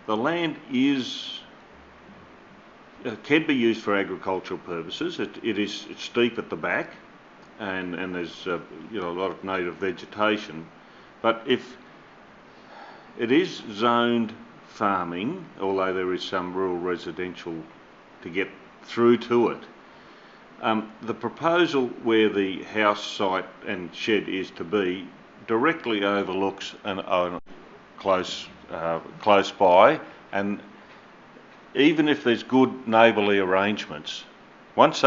land can be used for agricultural purposes. It's steep at the back, and there's a lot of native vegetation. But if it is zoned farming, although there is some rural residential to get through to it, the proposal where the house site and shed is to be directly overlooks a close by, and even if there's good neighbourly arrangements, once they